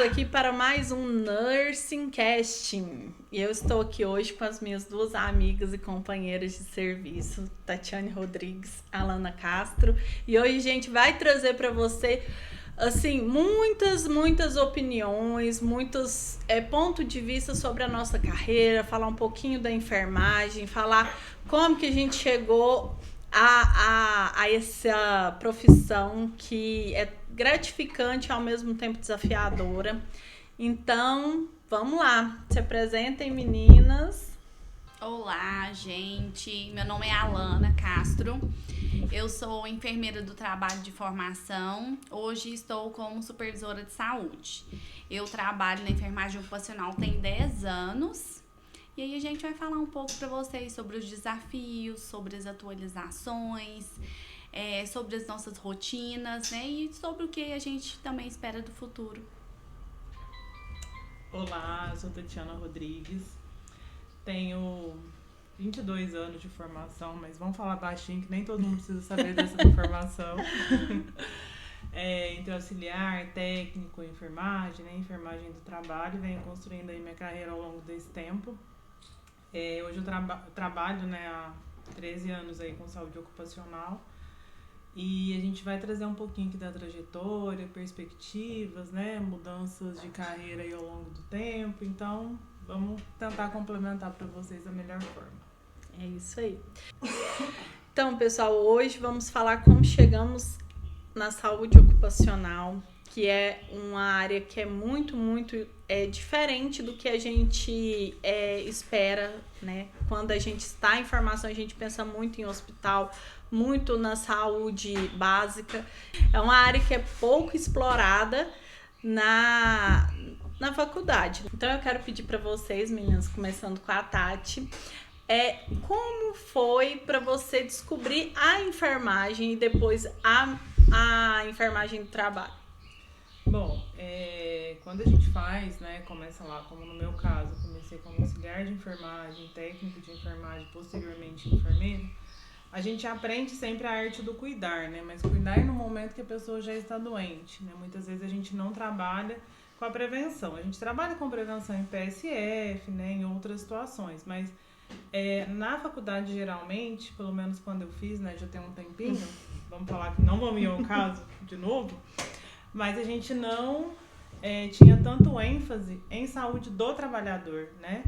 aqui para mais um Nursing Casting. E eu estou aqui hoje com as minhas duas amigas e companheiras de serviço, Tatiane Rodrigues, Alana Castro. E hoje a gente vai trazer para você, assim, muitas opiniões, muitos pontos de vista sobre a nossa carreira, falar um pouquinho da enfermagem, falar como que a gente chegou a essa profissão que é gratificante e ao mesmo tempo desafiadora. Então, vamos lá. Se apresentem, meninas. Olá, gente. Meu nome é Alana Castro. Eu sou enfermeira do trabalho de formação. Hoje estou como supervisora de saúde. Eu trabalho na enfermagem ocupacional tem 10 anos. E aí a gente vai falar um pouco para vocês sobre os desafios, sobre as atualizações, sobre as nossas rotinas, né? E sobre o que a gente também espera do futuro. Olá, eu sou Tatiana Rodrigues, tenho 22 anos de formação, mas vamos falar baixinho que nem todo mundo precisa saber dessa formação. Entre auxiliar, técnico, enfermagem, né? Enfermagem do trabalho, venho construindo aí minha carreira ao longo desse tempo. Hoje eu trabalho, né, há 13 anos aí com saúde ocupacional e a gente vai trazer um pouquinho aqui da trajetória, perspectivas, né, mudanças de carreira aí ao longo do tempo. Então, vamos tentar complementar para vocês da melhor forma. É isso aí. Então, pessoal, hoje vamos falar como chegamos na saúde ocupacional, que é uma área que é muito diferente do que a gente espera, né? Quando a gente está em formação, a gente pensa muito em hospital, muito na saúde básica. É uma área que é pouco explorada na faculdade. Então eu quero pedir para vocês, meninas, começando com a Tati, como foi para você descobrir a enfermagem e depois a enfermagem do trabalho? Bom, quando a gente faz, né, começa lá, como no meu caso, comecei como auxiliar de enfermagem, técnico de enfermagem, posteriormente enfermeiro, a gente aprende sempre a arte do cuidar, né, mas cuidar no momento que a pessoa já está doente, né, muitas vezes a gente não trabalha com a prevenção, a gente trabalha com prevenção em PSF, né, em outras situações, mas na faculdade geralmente, pelo menos quando eu fiz, né, já tem um tempinho, vamos falar que não vamos ir ao caso de novo, mas a gente não tinha tanto ênfase em saúde do trabalhador, né?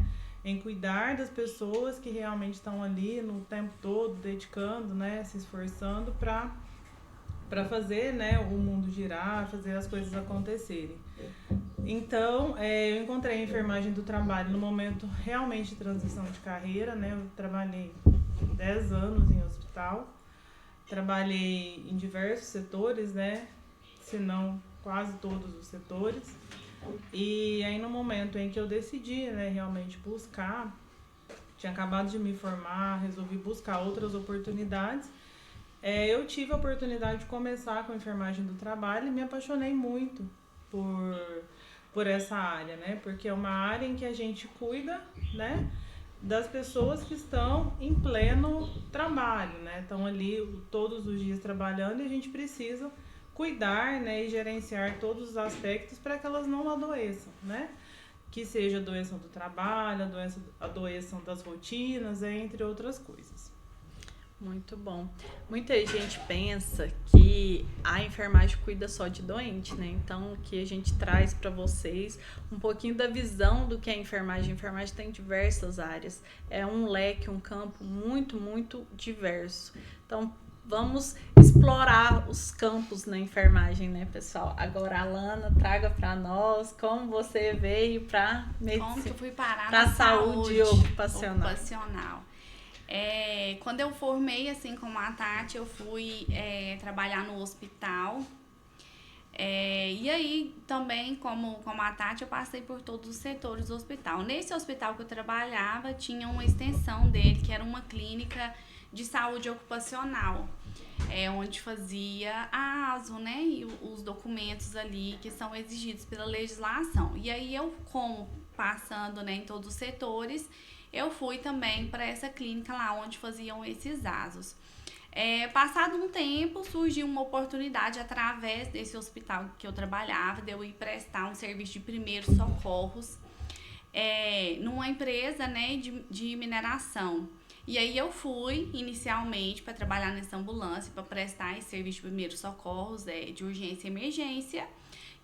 Em cuidar das pessoas que realmente estão ali no tempo todo, dedicando, né? Se esforçando para fazer, né, o mundo girar, fazer as coisas acontecerem. Então, eu encontrei a enfermagem do trabalho no momento realmente de transição de carreira, né? Eu trabalhei 10 anos em hospital, trabalhei em diversos setores, né? Se não quase todos os setores. E aí no momento em que eu decidi, né, realmente buscar, tinha acabado de me formar, resolvi buscar outras oportunidades, eu tive a oportunidade de começar com a enfermagem do trabalho e me apaixonei muito por essa área, né, porque é uma área em que a gente cuida, né, das pessoas que estão em pleno trabalho, né, estão ali todos os dias trabalhando e a gente precisa cuidar, né, e gerenciar todos os aspectos para que elas não adoeçam, né? Que seja a doença do trabalho, a doença das rotinas, entre outras coisas. Muito bom. Muita gente pensa que a enfermagem cuida só de doente, né? Então, o que a gente traz para vocês um pouquinho da visão do que é a enfermagem. A enfermagem tem diversas áreas. É um leque, um campo muito diverso. Então, vamos explorar os campos na enfermagem, né, pessoal? Agora, Alana, traga para nós como você veio para medicina. Como que eu fui parar na na saúde ocupacional. Quando eu formei, assim como a Tati, eu fui trabalhar no hospital. E aí, também, como a Tati, eu passei por todos os setores do hospital. Nesse hospital que eu trabalhava, tinha uma extensão dele, que era uma clínica de saúde ocupacional, onde fazia a ASO, né, e os documentos ali que são exigidos pela legislação. E aí eu, como passando, né, em todos os setores, eu fui também para essa clínica lá onde faziam esses ASOs. Passado um tempo, surgiu uma oportunidade através desse hospital que eu trabalhava, de eu ir prestar um serviço de primeiros socorros numa empresa, né, de mineração. E aí eu fui inicialmente para trabalhar nessa ambulância, para prestar esse serviço de primeiros socorros, de urgência e emergência.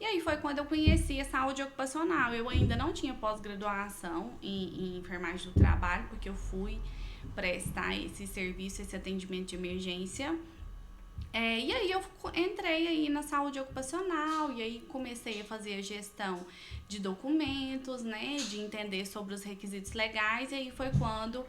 E aí foi quando eu conheci a saúde ocupacional. Eu ainda não tinha pós-graduação em enfermagem do trabalho, porque eu fui prestar esse serviço, esse atendimento de emergência. E aí eu entrei aí na saúde ocupacional e aí comecei a fazer a gestão de documentos, né, de entender sobre os requisitos legais. E aí foi quando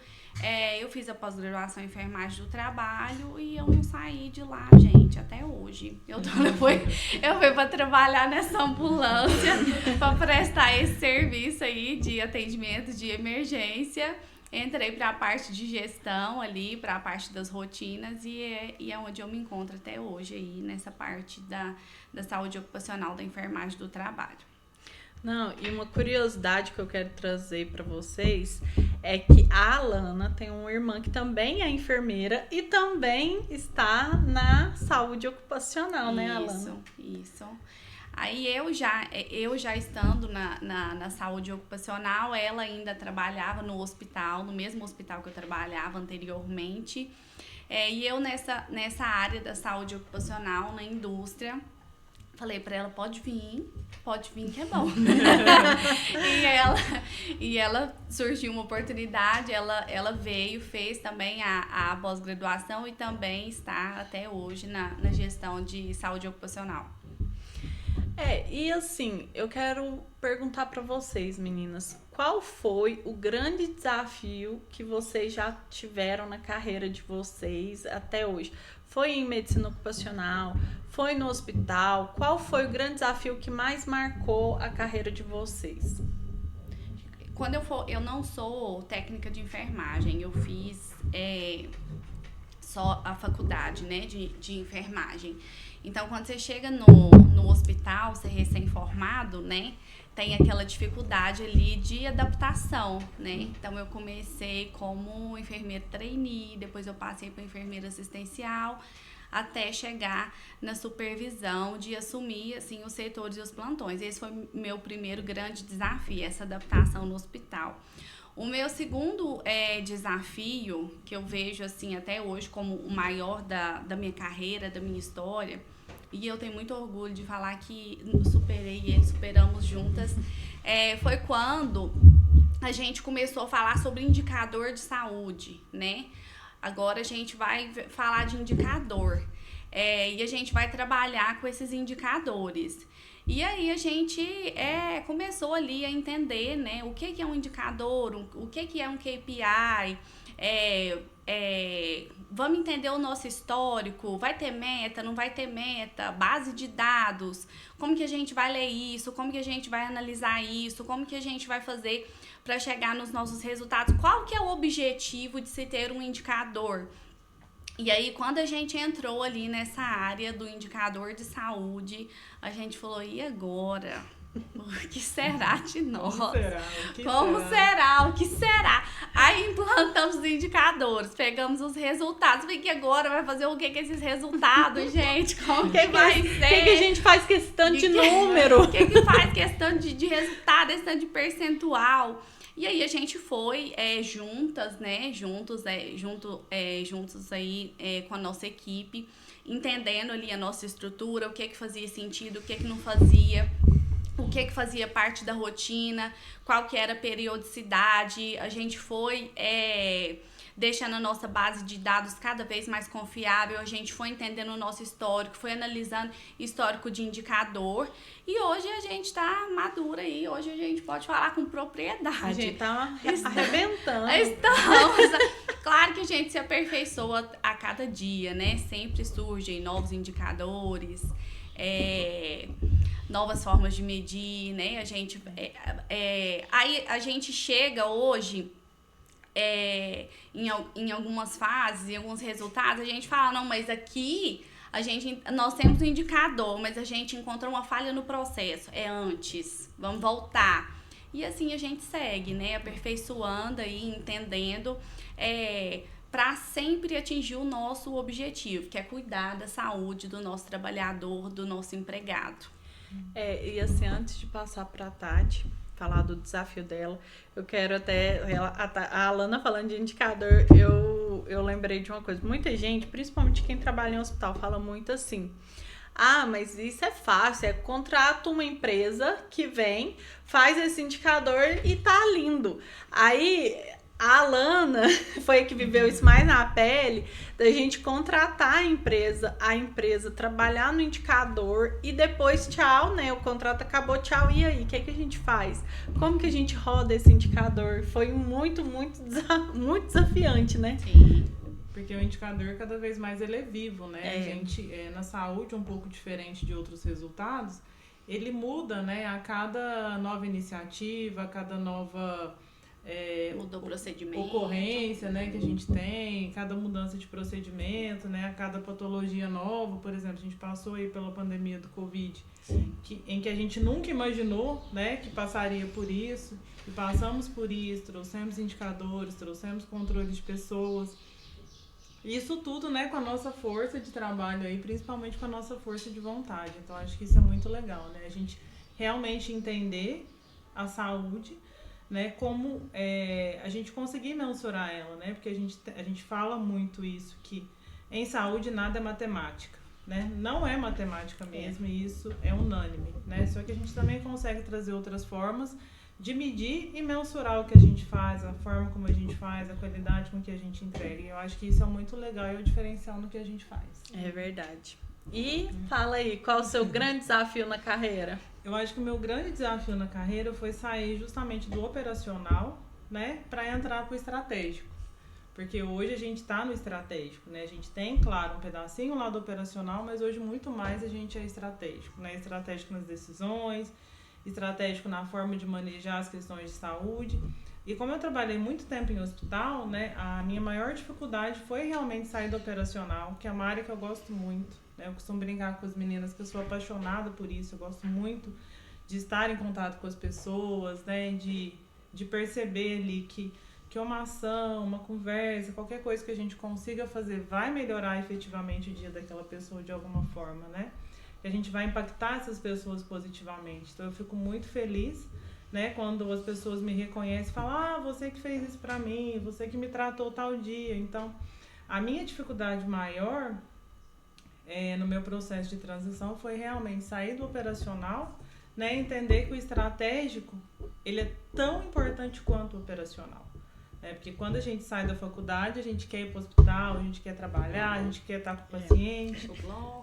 eu fiz a pós-graduação em enfermagem do trabalho e eu não saí de lá, gente, até hoje. Eu fui para trabalhar nessa ambulância para prestar esse serviço aí de atendimento de emergência. Entrei para a parte de gestão ali, para a parte das rotinas e é onde eu me encontro até hoje aí, nessa parte da saúde ocupacional, da enfermagem do trabalho. Não, e uma curiosidade que eu quero trazer para vocês é que a Alana tem uma irmã que também é enfermeira e também está na saúde ocupacional, né, Alana? Isso. Aí eu já estando na saúde ocupacional, ela ainda trabalhava no hospital, no mesmo hospital que eu trabalhava anteriormente. E eu nessa área da saúde ocupacional, na indústria, falei pra ela, pode vir que é bom. e ela surgiu uma oportunidade, ela veio, fez também a pós-graduação e também está até hoje na gestão de saúde ocupacional. E assim, eu quero perguntar para vocês, meninas, qual foi o grande desafio que vocês já tiveram na carreira de vocês até hoje? Foi em medicina ocupacional? Foi no hospital? Qual foi o grande desafio que mais marcou a carreira de vocês? Quando eu não sou técnica de enfermagem, eu fiz só a faculdade, né, de enfermagem. Então, quando você chega no hospital, você recém-formado, né, tem aquela dificuldade ali de adaptação, né? Então, eu comecei como enfermeira trainee, depois eu passei para enfermeira assistencial, até chegar na supervisão de assumir, assim, os setores e os plantões. Esse foi o meu primeiro grande desafio, essa adaptação no hospital. O meu segundo desafio, que eu vejo, assim, até hoje como o maior da minha carreira, da minha história, e eu tenho muito orgulho de falar que superamos juntas, foi quando a gente começou a falar sobre indicador de saúde, né? Agora a gente vai falar de indicador e a gente vai trabalhar com esses indicadores. E aí a gente começou ali a entender, né, o que é um indicador, o que é um KPI, vamos entender o nosso histórico, vai ter meta, não vai ter meta, base de dados, como que a gente vai ler isso, como que a gente vai analisar isso, como que a gente vai fazer para chegar nos nossos resultados, qual que é o objetivo de se ter um indicador. E aí, quando a gente entrou ali nessa área do indicador de saúde, a gente falou, e agora? O que será de nós? Como será? O que será? Aí implantamos os indicadores, pegamos os resultados. E que agora vai fazer o que com esses resultados, gente? Como que vai ser? O que a gente faz questão de número? O que faz questão de resultado, questão de percentual? E aí a gente foi juntas, né? Juntos aí com a nossa equipe, entendendo ali a nossa estrutura, o que fazia sentido, o que não fazia. O que fazia parte da rotina, qual que era a periodicidade, a gente foi deixando a nossa base de dados cada vez mais confiável, a gente foi entendendo o nosso histórico, foi analisando histórico de indicador e hoje a gente tá madura aí, hoje a gente pode falar com propriedade. A gente tá arrebentando. Estamos. Claro que a gente se aperfeiçoa a cada dia, né? Sempre surgem novos indicadores, novas formas de medir, né? Aí a gente chega hoje em algumas fases, em alguns resultados, a gente fala, não, mas aqui nós temos um indicador, mas a gente encontrou uma falha no processo, antes, vamos voltar. E assim a gente segue, né? Aperfeiçoando aí, entendendo, para sempre atingir o nosso objetivo, que é cuidar da saúde do nosso trabalhador, do nosso empregado. E assim, antes de passar para a Tati, falar do desafio dela, eu quero até... A Alana falando de indicador, eu lembrei de uma coisa. Muita gente, principalmente quem trabalha em hospital, fala muito assim: ah, mas isso é fácil, contrata uma empresa que vem, faz esse indicador e tá lindo. Aí a Alana foi a que viveu isso mais na pele, da gente contratar a empresa trabalhar no indicador e depois tchau, né? O contrato acabou, tchau, e aí? O que é que a gente faz? Como que a gente roda esse indicador? Foi muito desafiante, né? Sim. Porque o indicador cada vez mais ele é vivo, né? A gente, na saúde, um pouco diferente de outros resultados, ele muda, né? A cada nova iniciativa, a cada nova Mudou o procedimento, ocorrência, né, que a gente tem, cada mudança de procedimento, né, a cada patologia nova. Por exemplo, a gente passou aí pela pandemia do Covid, em que a gente nunca imaginou, né, que passaria por isso, e passamos por isso, trouxemos indicadores, trouxemos controle de pessoas. Isso tudo, né, com a nossa força de trabalho aí, principalmente com a nossa força de vontade. Então, acho que isso é muito legal, né, a gente realmente entender a saúde, né, como a gente conseguir mensurar ela, né, porque a gente fala muito isso, que em saúde nada é matemática, né, não é matemática mesmo, e isso é unânime, né, só que a gente também consegue trazer outras formas de medir e mensurar o que a gente faz, a forma como a gente faz, a qualidade com que a gente entrega, e eu acho que isso é muito legal e é o diferencial no que a gente faz. É verdade. E fala aí, qual o seu grande desafio na carreira? Eu acho que o meu grande desafio na carreira foi sair justamente do operacional, né, para entrar para o estratégico. Porque hoje a gente está no estratégico, né? A gente tem, claro, um pedacinho lá do operacional, mas hoje muito mais a gente é estratégico, né? Estratégico nas decisões, estratégico na forma de manejar as questões de saúde. E como eu trabalhei muito tempo em hospital, né, a minha maior dificuldade foi realmente sair do operacional, que é uma área que eu gosto muito. Eu costumo brincar com as meninas que eu sou apaixonada por isso, eu gosto muito de estar em contato com as pessoas, né, de perceber ali que uma ação, uma conversa, qualquer coisa que a gente consiga fazer vai melhorar efetivamente o dia daquela pessoa de alguma forma, né? Que a gente vai impactar essas pessoas positivamente. Então eu fico muito feliz, né, quando as pessoas me reconhecem e falam: ah, você que fez isso pra mim, você que me tratou tal dia. Então, a minha dificuldade maior no meu processo de transição foi realmente sair do operacional, né, entender que o estratégico ele é tão importante quanto o operacional, né, porque quando a gente sai da faculdade a gente quer ir para o hospital, a gente quer trabalhar, a gente quer estar com o paciente,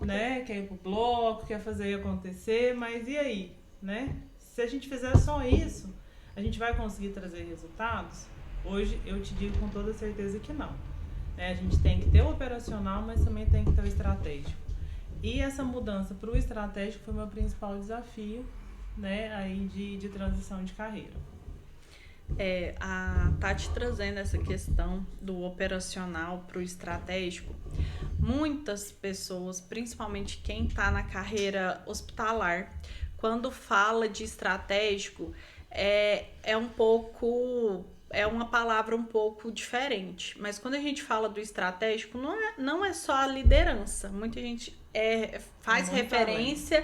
né, quer ir para o bloco, quer fazer acontecer, mas e aí, né? Se a gente fizer só isso, a gente vai conseguir trazer resultados? Hoje eu te digo com toda certeza que não. A gente tem que ter o operacional, mas também tem que ter o estratégico. E essa mudança para o estratégico foi o meu principal desafio, né, aí de transição de carreira. A Tati trazendo essa questão do operacional para o estratégico, muitas pessoas, principalmente quem está na carreira hospitalar, quando fala de estratégico, é uma palavra um pouco diferente, mas quando a gente fala do estratégico, não é só a liderança. Muita gente faz referência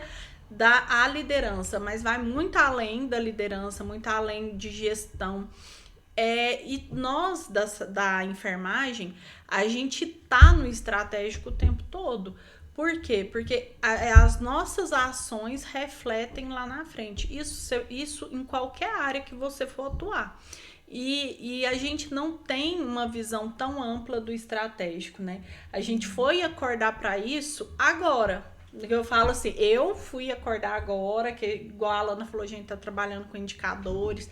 à liderança, mas vai muito além da liderança, muito além de gestão. E nós da enfermagem, a gente tá no estratégico o tempo todo. Por quê? Porque as nossas ações refletem lá na frente. Isso em qualquer área que você for atuar. E a gente não tem uma visão tão ampla do estratégico, né? A gente foi acordar para isso agora. Eu falo assim, eu fui acordar agora, que igual a Alana falou, a gente tá trabalhando com indicadores,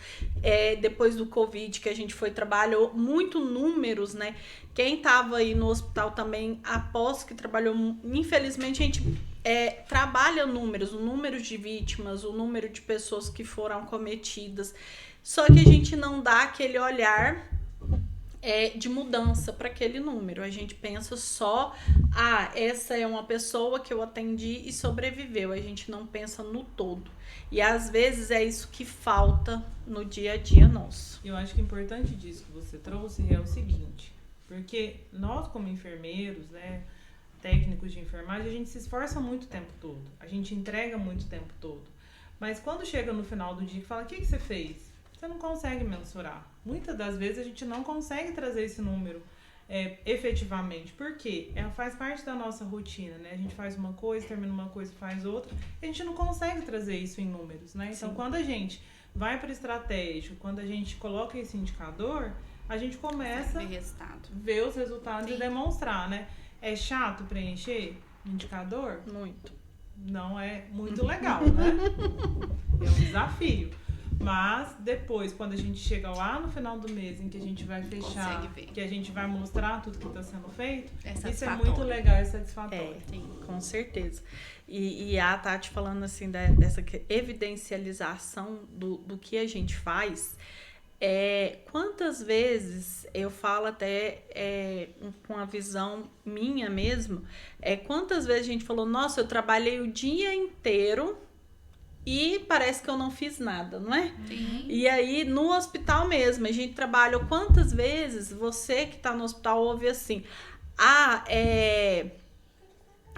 depois do Covid que a gente trabalhou muito números, né? Quem tava aí no hospital também, após que trabalhou, infelizmente a gente trabalha números, o número de vítimas, o número de pessoas que foram acometidas, só que a gente não dá aquele olhar de mudança para aquele número. A gente pensa só, essa é uma pessoa que eu atendi e sobreviveu. A gente não pensa no todo. E às vezes é isso que falta no dia a dia nosso. Eu acho que o importante disso que você trouxe é o seguinte: Porque nós, como enfermeiros, né, técnicos de enfermagem, a gente se esforça muito o tempo todo. A gente entrega muito o tempo todo. Mas quando chega no final do dia e fala, o que você fez? Você não consegue mensurar. Muitas das vezes a gente não consegue trazer esse número efetivamente. Por quê? Faz parte da nossa rotina, né? A gente faz uma coisa, termina uma coisa, faz outra. E a gente não consegue trazer isso em números, né? Então, quando a gente vai para o estratégico, quando a gente coloca esse indicador, a gente começa a ver os resultados e demonstrar, né? É chato preencher indicador? Muito. Não é muito legal, né? É um desafio. Mas depois, quando a gente chega lá no final do mês, em que a gente vai fechar, que a gente vai mostrar tudo que está sendo feito, isso é muito legal, é satisfatório. Sim, com certeza. E a Tati falando assim dessa evidencialização do que a gente faz, quantas vezes eu falo até com a visão minha mesmo, quantas vezes a gente falou, nossa, eu trabalhei o dia inteiro e parece que eu não fiz nada, não é? Sim. E aí, no hospital mesmo, a gente trabalha quantas vezes você que tá no hospital ouve assim,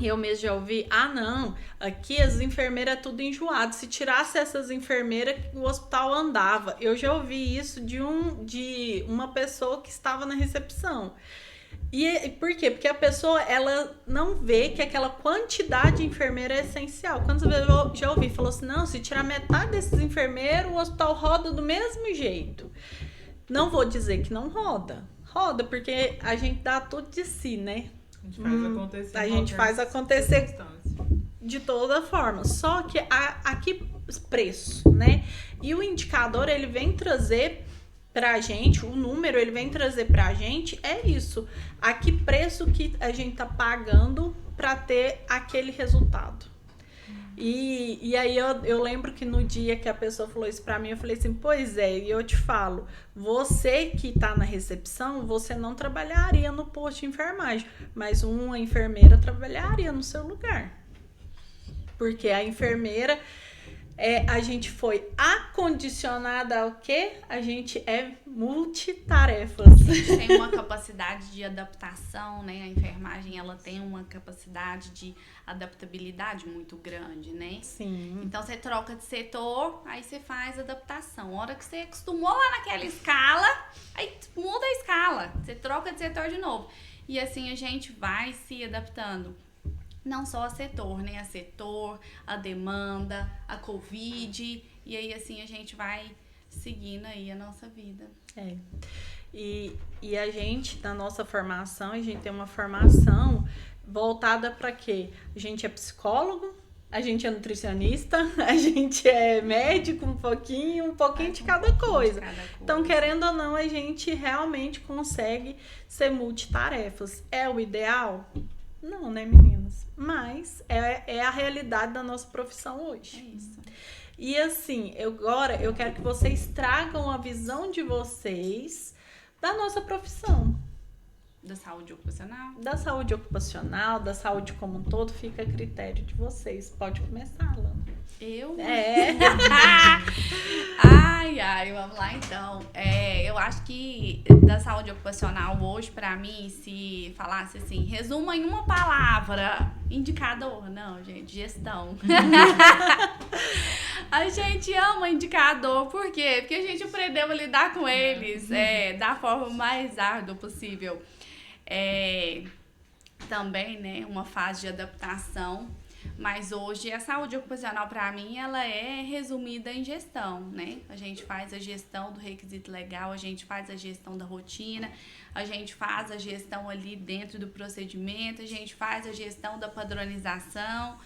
eu mesmo já ouvi, não, aqui as enfermeiras é tudo enjoado, se tirasse essas enfermeiras, o hospital andava. Eu já ouvi isso de uma pessoa que estava na recepção. E por quê? Porque a pessoa, ela não vê que aquela quantidade de enfermeira é essencial. Quantas vezes eu já ouvi, falou assim, não, se tirar metade desses enfermeiros, o hospital roda do mesmo jeito. Não vou dizer que não roda. Roda, porque a gente dá tudo de si, né? A gente faz acontecer de toda forma. Só que aqui preço, né? E o indicador, ele vem trazer pra gente, o número, ele vem trazer pra gente, isso. A que preço que a gente tá pagando pra ter aquele resultado. E aí eu lembro que no dia que a pessoa falou isso pra mim, eu falei assim, pois é, e eu te falo, você que tá na recepção, você não trabalharia no posto de enfermagem, mas uma enfermeira trabalharia no seu lugar. Porque a enfermeira, a gente foi acondicionada ao quê? A gente é multitarefas. A gente tem uma capacidade de adaptação, né? A enfermagem, ela tem uma capacidade de adaptabilidade muito grande, né? Sim. Então, você troca de setor, aí você faz adaptação. A hora que você acostumou lá naquela escala, aí muda a escala. Você troca de setor de novo. E assim, a gente vai se adaptando. Não só a setor, né? A setor, a demanda, a Covid. E aí, assim, a gente vai seguindo aí a nossa vida. E a gente, na nossa formação, a gente tem uma formação voltada para quê? A gente é psicólogo, a gente é nutricionista, a gente é médico um pouquinho de cada coisa. Então, querendo ou não, a gente realmente consegue ser multitarefas. É o ideal? Não, né, meninas? Mas é a realidade da nossa profissão hoje. É isso. E assim, agora eu quero que vocês tragam a visão de vocês da nossa profissão. Da saúde ocupacional? Da saúde ocupacional, da saúde como um todo, fica a critério de vocês. Pode começar, Lana. Eu? Ai, vamos lá então. Eu acho que da saúde ocupacional hoje, pra mim, se falasse assim, resuma em uma palavra, indicador. Não, gente, gestão. A gente ama indicador, por quê? Porque a gente aprendeu a lidar com eles da forma mais árdua possível. Também, né, uma fase de adaptação. Mas hoje a saúde ocupacional, para mim, ela é resumida em gestão, né? A gente faz a gestão do requisito legal, a gente faz a gestão da rotina, a gente faz a gestão ali dentro do procedimento, a gente faz a gestão da padronização,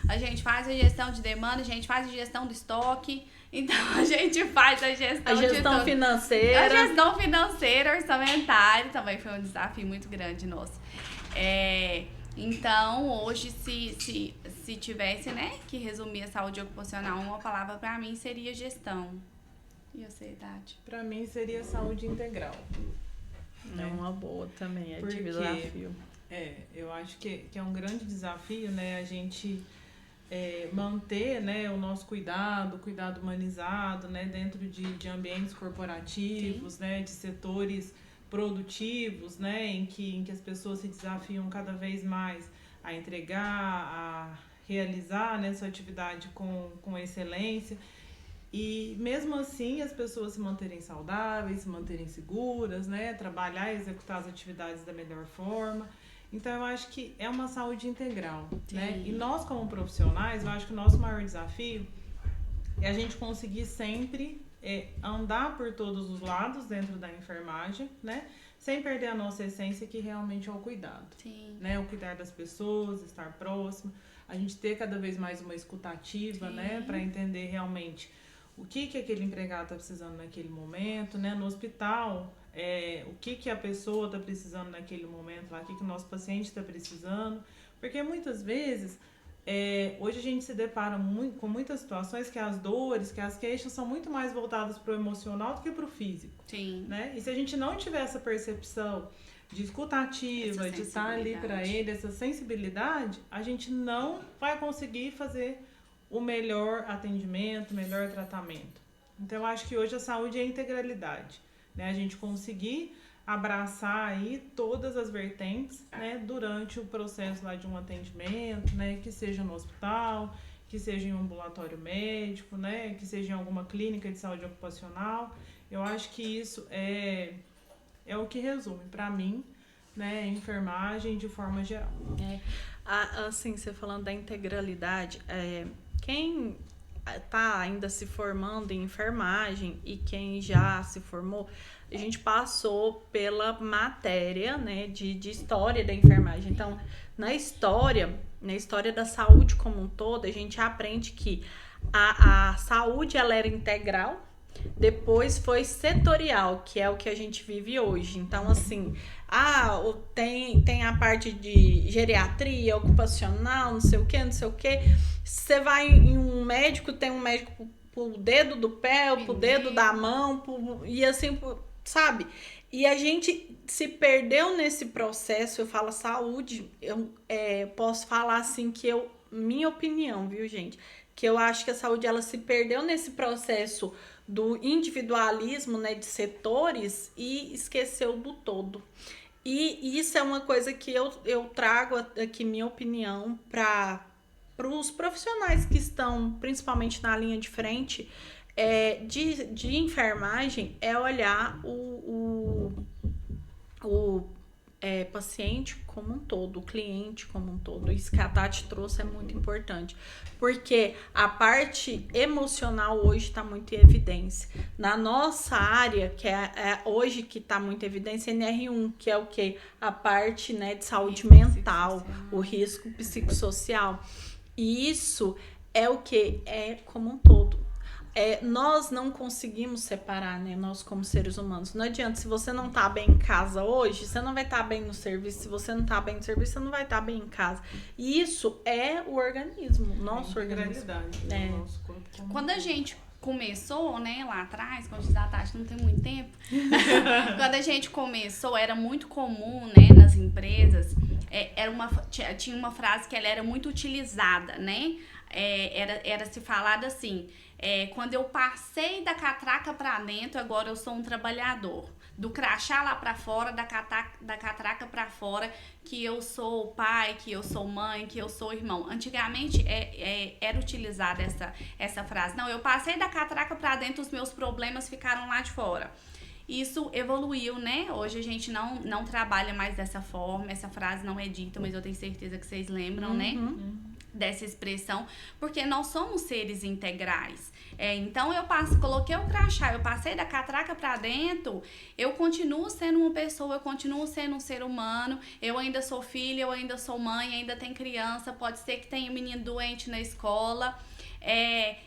a gente faz a gestão de demanda, a gente faz a gestão do estoque. Então, a gente faz a gestão financeira. A gestão financeira, orçamentária, também foi um desafio muito grande nosso. Então, hoje, se tivesse, né, que resumir a saúde ocupacional, uma palavra para mim seria gestão. E a Tati? Para mim seria saúde integral. É uma boa também, é de desafio. Eu acho que é um grande desafio, né, a gente manter, né, o nosso cuidado humanizado, né, dentro de ambientes corporativos, né, de setores produtivos, né, em que as pessoas se desafiam cada vez mais a entregar, a realizar, né, sua atividade com excelência. E mesmo assim as pessoas se manterem saudáveis, se manterem seguras, né, trabalhar e executar as atividades da melhor forma. Então eu acho que é uma saúde integral, né? E nós como profissionais, eu acho que o nosso maior desafio é a gente conseguir sempre andar por todos os lados dentro da enfermagem, né? Sem perder a nossa essência, que realmente é o cuidado. Sim. Né? O cuidar das pessoas, estar próximo, a gente ter cada vez mais uma escutativa, né? Para entender realmente o que aquele empregado está precisando naquele momento, né? No hospital, o que a pessoa está precisando naquele momento, lá, o que o nosso paciente está precisando. Porque muitas vezes, hoje a gente se depara com muitas situações que as dores, que as queixas são muito mais voltadas para o emocional do que para o físico. Sim. Né? E se a gente não tiver essa percepção de escutativa, de estar ali para ele, essa sensibilidade, a gente não vai conseguir fazer o melhor atendimento, o melhor tratamento. Então, eu acho que hoje a saúde é a integralidade, né? A gente conseguir abraçar aí todas as vertentes, né, durante o processo lá de um atendimento, né, que seja no hospital, que seja em um ambulatório médico, né, que seja em alguma clínica de saúde ocupacional. Eu acho que isso é o que resume, para mim, né, a enfermagem de forma geral. Assim, você falando da integralidade, quem está ainda se formando em enfermagem e quem já se formou, a gente passou pela matéria, né, de história da enfermagem. Então, na história da saúde como um todo, a gente aprende que a saúde ela era integral, depois foi setorial, que é o que a gente vive hoje. Então, assim, tem a parte de geriatria, ocupacional, não sei o que. Você vai em um médico, tem um médico pro dedo do pé, pro dedo da mão, e assim, sabe? E a gente se perdeu nesse processo. Eu falo saúde, eu posso falar assim que minha opinião, viu, gente? Que eu acho que a saúde ela se perdeu nesse processo do individualismo, né, de setores, e esqueceu do todo. E isso é uma coisa que eu trago aqui, minha opinião, para os profissionais que estão principalmente na linha de frente de enfermagem, é olhar o paciente como um todo, o cliente como um todo. Isso que a Tati trouxe é muito importante, porque a parte emocional hoje está muito em evidência. Na nossa área, que hoje que está muito em evidência, NR1, que é o quê? A parte, né, de saúde mental, o risco psicossocial. E isso é o que? É como um todo. Nós não conseguimos separar, né? Nós como seres humanos. Não adianta, se você não tá bem em casa hoje, você não vai estar bem no serviço. Se você não tá bem no serviço, você não vai estar bem em casa. E isso é o organismo, nosso organismo. Nosso corpo. Quando a gente começou, né, lá atrás, como diz a Tati, não tem muito tempo. Quando a gente começou, era muito comum, né, nas empresas, tinha uma frase que ela era muito utilizada, né? Era se falado assim, quando eu passei da catraca pra dentro, agora eu sou um trabalhador. Do crachá lá pra fora, da catraca pra fora, que eu sou pai, que eu sou mãe, que eu sou irmão. Antigamente era utilizada essa frase. Não, eu passei da catraca pra dentro, os meus problemas ficaram lá de fora. Isso evoluiu, né? Hoje a gente não trabalha mais dessa forma, essa frase não é dita, mas eu tenho certeza que vocês lembram, né? Dessa expressão, porque nós somos seres integrais. Então eu coloquei o crachá, eu passei da catraca pra dentro, eu continuo sendo uma pessoa, eu continuo sendo um ser humano, eu ainda sou filha, eu ainda sou mãe, ainda tem criança, pode ser que tenha um menino doente na escola.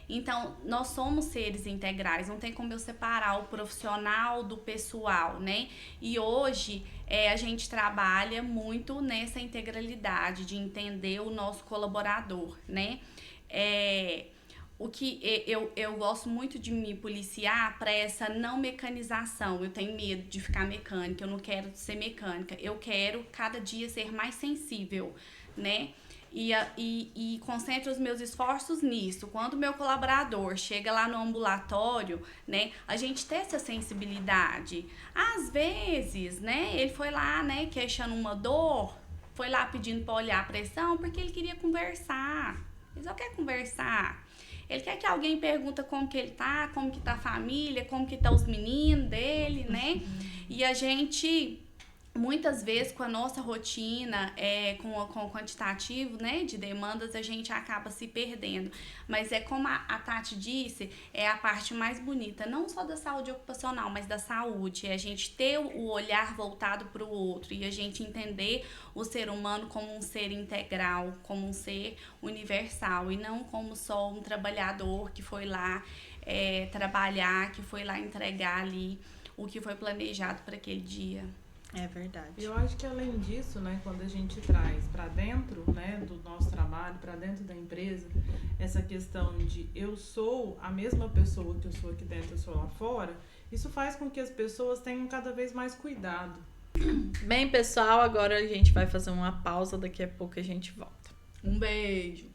Então, nós somos seres integrais, não tem como eu separar o profissional do pessoal, né? E hoje a gente trabalha muito nessa integralidade de entender o nosso colaborador, né? O que eu gosto muito de me policiar para essa não mecanização. Eu tenho medo de ficar mecânica, eu não quero ser mecânica, eu quero cada dia ser mais sensível, né? e concentro os meus esforços nisso. Quando o meu colaborador chega lá no ambulatório, né, a gente tem essa sensibilidade. Às vezes, né, ele foi lá, né, queixando uma dor, foi lá pedindo para olhar a pressão porque ele queria conversar. Ele só quer conversar. Ele quer que alguém pergunta como que ele tá, como que tá a família, como que tá os meninos dele, né? E a gente, muitas vezes, com a nossa rotina, com o quantitativo, né, de demandas, a gente acaba se perdendo. Mas é como a Tati disse, é a parte mais bonita, não só da saúde ocupacional, mas da saúde. É a gente ter o olhar voltado para o outro e a gente entender o ser humano como um ser integral, como um ser universal e não como só um trabalhador que foi lá trabalhar, que foi lá entregar ali o que foi planejado para aquele dia. É verdade. Eu acho que além disso, né, quando a gente traz para dentro, né, do nosso trabalho, para dentro da empresa, essa questão de eu sou a mesma pessoa que eu sou aqui dentro, eu sou lá fora, isso faz com que as pessoas tenham cada vez mais cuidado. Bem, pessoal, agora a gente vai fazer uma pausa, daqui a pouco a gente volta. Um beijo!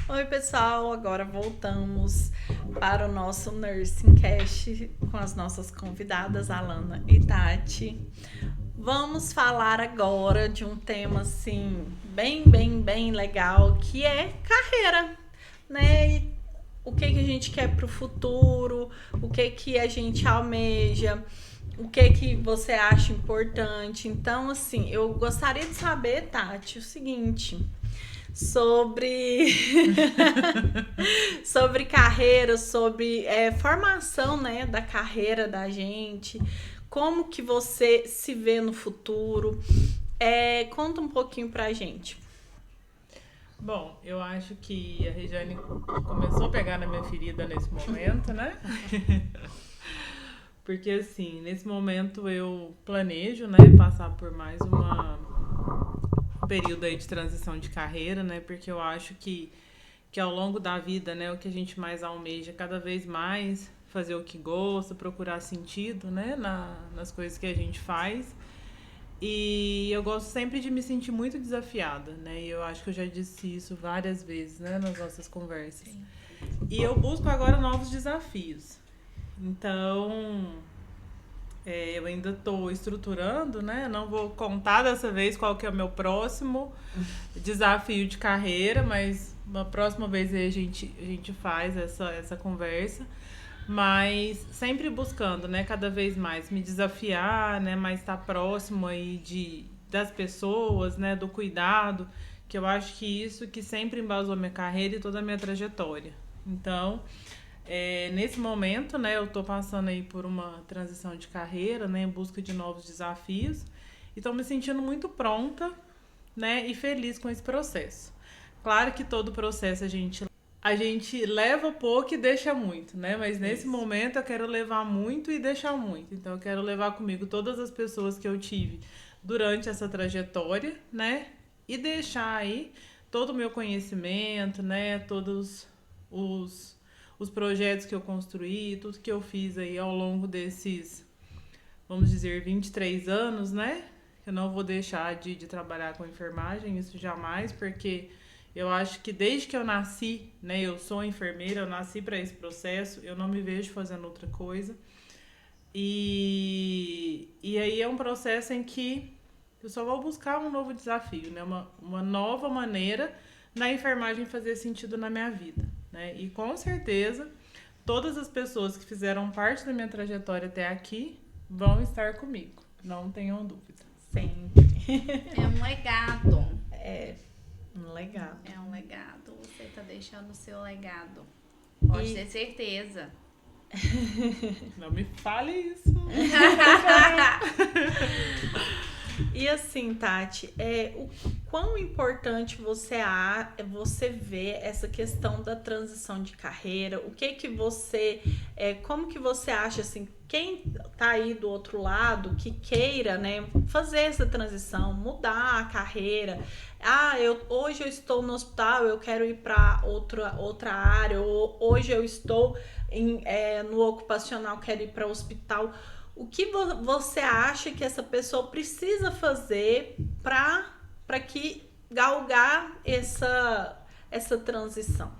Oi, pessoal, agora voltamos para o nosso Nursing Cast com as nossas convidadas, Alana e Tati. Vamos falar agora de um tema, assim, bem legal, que é carreira, né? E o que a gente quer para o futuro, o que a gente almeja, o que você acha importante. Então, assim, eu gostaria de saber, Tati, o seguinte... sobre carreira, sobre formação, né, da carreira da gente, como que você se vê no futuro, conta um pouquinho pra gente. Bom, eu acho que a Regiane começou a pegar na minha ferida nesse momento, né? Porque assim, nesse momento eu planejo, né, passar por mais período aí de transição de carreira, né? Porque eu acho que ao longo da vida, né, o que a gente mais almeja é cada vez mais fazer o que gosta, procurar sentido, né, nas coisas que a gente faz. E eu gosto sempre de me sentir muito desafiada, né? E eu acho que eu já disse isso várias vezes, né, nas nossas conversas. Sim. E eu busco agora novos desafios. Então, eu ainda estou estruturando, né? Não vou contar dessa vez qual que é o meu próximo desafio de carreira, mas uma próxima vez aí a gente faz essa conversa. Mas sempre buscando, né? Cada vez mais me desafiar, né? Mais estar próximo aí das pessoas, né? Do cuidado, que eu acho que isso que sempre embasou minha carreira e toda a minha trajetória. Então... nesse momento, né, eu tô passando aí por uma transição de carreira, né, em busca de novos desafios e tô me sentindo muito pronta, né, e feliz com esse processo. Claro que todo processo a gente leva pouco e deixa muito, né, mas nesse momento eu quero levar muito e deixar muito. Então eu quero levar comigo todas as pessoas que eu tive durante essa trajetória, né, e deixar aí todo o meu conhecimento, né, todos os projetos que eu construí, tudo que eu fiz aí ao longo desses, vamos dizer, 23 anos, né? Eu não vou deixar de trabalhar com enfermagem, isso jamais, porque eu acho que desde que eu nasci, né? Eu sou enfermeira, eu nasci para esse processo, eu não me vejo fazendo outra coisa. E aí é um processo em que eu só vou buscar um novo desafio, né? Uma nova maneira na enfermagem fazer sentido na minha vida. Né? E com certeza todas as pessoas que fizeram parte da minha trajetória até aqui vão estar comigo, não tenham dúvida. Sempre. É um legado. É um legado. É um legado. Você tá deixando o seu legado. Pode ter certeza. Não me fale isso. E assim, Tati, quão importante você vê essa questão da transição de carreira? O que que você, como que você acha, assim, quem tá aí do outro lado, que queira, né, fazer essa transição, mudar a carreira, hoje eu estou no hospital, eu quero ir para outra área, ou hoje eu estou no ocupacional, quero ir para o hospital. O que você acha que essa pessoa precisa fazer para que galgar essa transição?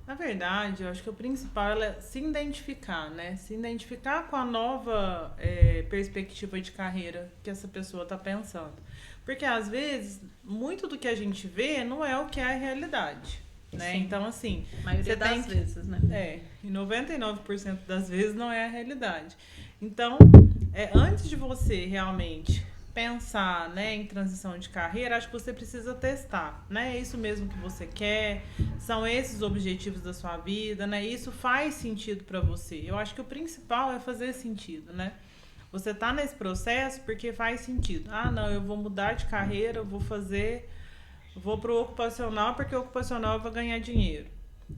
Na verdade, eu acho que o principal é se identificar, né? Se identificar com a nova perspectiva de carreira que essa pessoa está pensando. Porque, às vezes, muito do que a gente vê não é o que é a realidade, né? Sim. Então, assim... A maioria das vezes, né? E 99% das vezes não é a realidade. Então, antes de você realmente pensar, né, em transição de carreira, acho que você precisa testar, né? É isso mesmo que você quer? São esses os objetivos da sua vida, né? Isso faz sentido para você. Eu acho que o principal é fazer sentido, né? Você tá nesse processo porque faz sentido. Não, eu vou mudar de carreira, eu vou pro ocupacional porque o ocupacional eu vou ganhar dinheiro,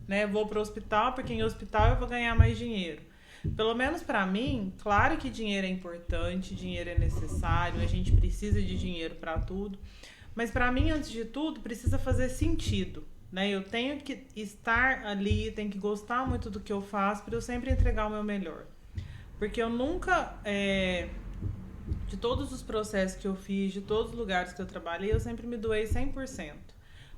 né? Vou pro hospital porque em hospital eu vou ganhar mais dinheiro. Pelo menos para mim, claro que dinheiro é importante, dinheiro é necessário, a gente precisa de dinheiro para tudo, mas para mim, antes de tudo, precisa fazer sentido, né? Eu tenho que estar ali, tenho que gostar muito do que eu faço para eu sempre entregar o meu melhor. Porque eu nunca, de todos os processos que eu fiz, de todos os lugares que eu trabalhei, eu sempre me doei 100%.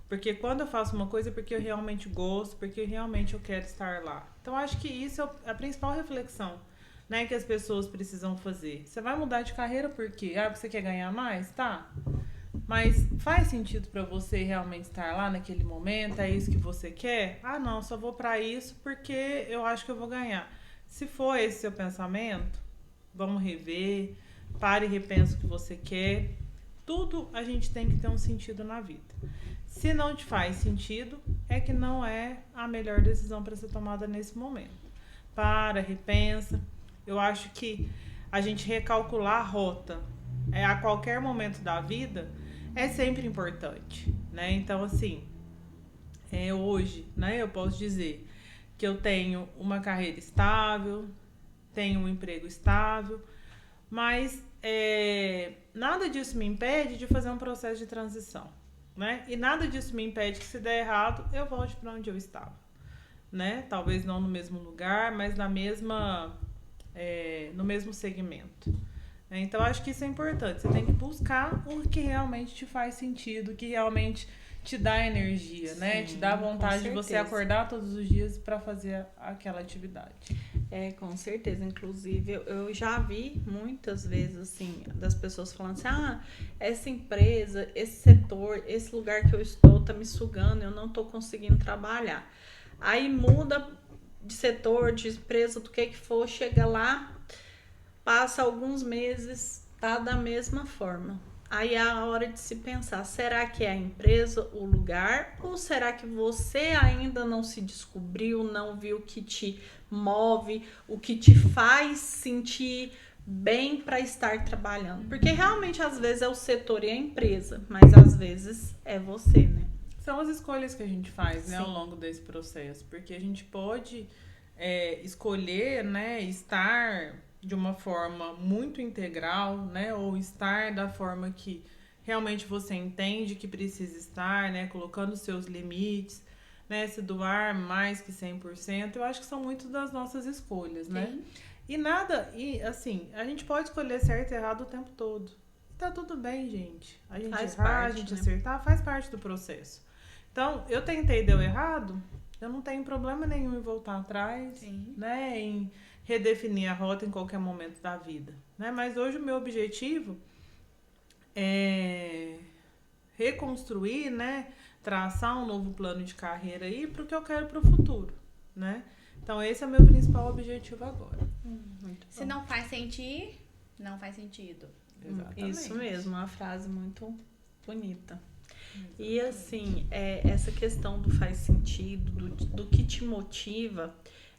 Porque quando eu faço uma coisa é porque eu realmente gosto, porque realmente eu quero estar lá. Então, acho que isso é a principal reflexão, né, que as pessoas precisam fazer. Você vai mudar de carreira por quê? Porque você quer ganhar mais? Tá. Mas faz sentido para você realmente estar lá naquele momento? É isso que você quer? Não, só vou para isso porque eu acho que eu vou ganhar. Se for esse seu pensamento, vamos rever, pare e repensa o que você quer. Tudo a gente tem que ter um sentido na vida. Se não te faz sentido, é que não é a melhor decisão para ser tomada nesse momento. Para, repensa. Eu acho que a gente recalcular a rota a qualquer momento da vida é sempre importante, né? Então, assim, hoje, né, eu posso dizer que eu tenho uma carreira estável, tenho um emprego estável, mas nada disso me impede de fazer um processo de transição, né? E nada disso me impede que, se der errado, eu volte para onde eu estava, né? Talvez não no mesmo lugar, mas no mesmo segmento. Então, acho que isso é importante. Você tem que buscar o que realmente te faz sentido, o que realmente te dá energia, né? Te dá vontade de você acordar todos os dias para fazer aquela atividade. Com certeza. Inclusive, eu já vi muitas vezes, assim, das pessoas falando assim, essa empresa, esse setor, esse lugar que eu estou tá me sugando, eu não tô conseguindo trabalhar. Aí muda de setor, de empresa, do que for, chega lá, passa alguns meses, tá da mesma forma. Aí é a hora de se pensar, será que é a empresa, o lugar, ou será que você ainda não se descobriu, não viu o que te move, o que te faz sentir bem para estar trabalhando? Porque realmente às vezes é o setor e a empresa, mas às vezes é você, né? São as escolhas que a gente faz, né, ao longo desse processo, porque a gente pode escolher, né, estar de uma forma muito integral, né? Ou estar da forma que realmente você entende que precisa estar, né? Colocando seus limites, né? Se doar mais que 100%. Eu acho que são muito das nossas escolhas, né? Sim. E assim, a gente pode escolher certo e errado o tempo todo. E tá tudo bem, gente. A gente errar, a gente acertar, faz parte do processo. Então, eu tentei e deu errado, eu não tenho problema nenhum em voltar atrás, sim, né? Em redefinir a rota em qualquer momento da vida, né? Mas hoje o meu objetivo é reconstruir, né? Traçar um novo plano de carreira aí para o que eu quero para o futuro, né? Então esse é o meu principal objetivo agora. Muito bom. Se não faz sentir, não faz sentido. Exatamente. Isso mesmo, uma frase muito bonita. Exatamente. E assim, essa questão do faz sentido, do que te motiva,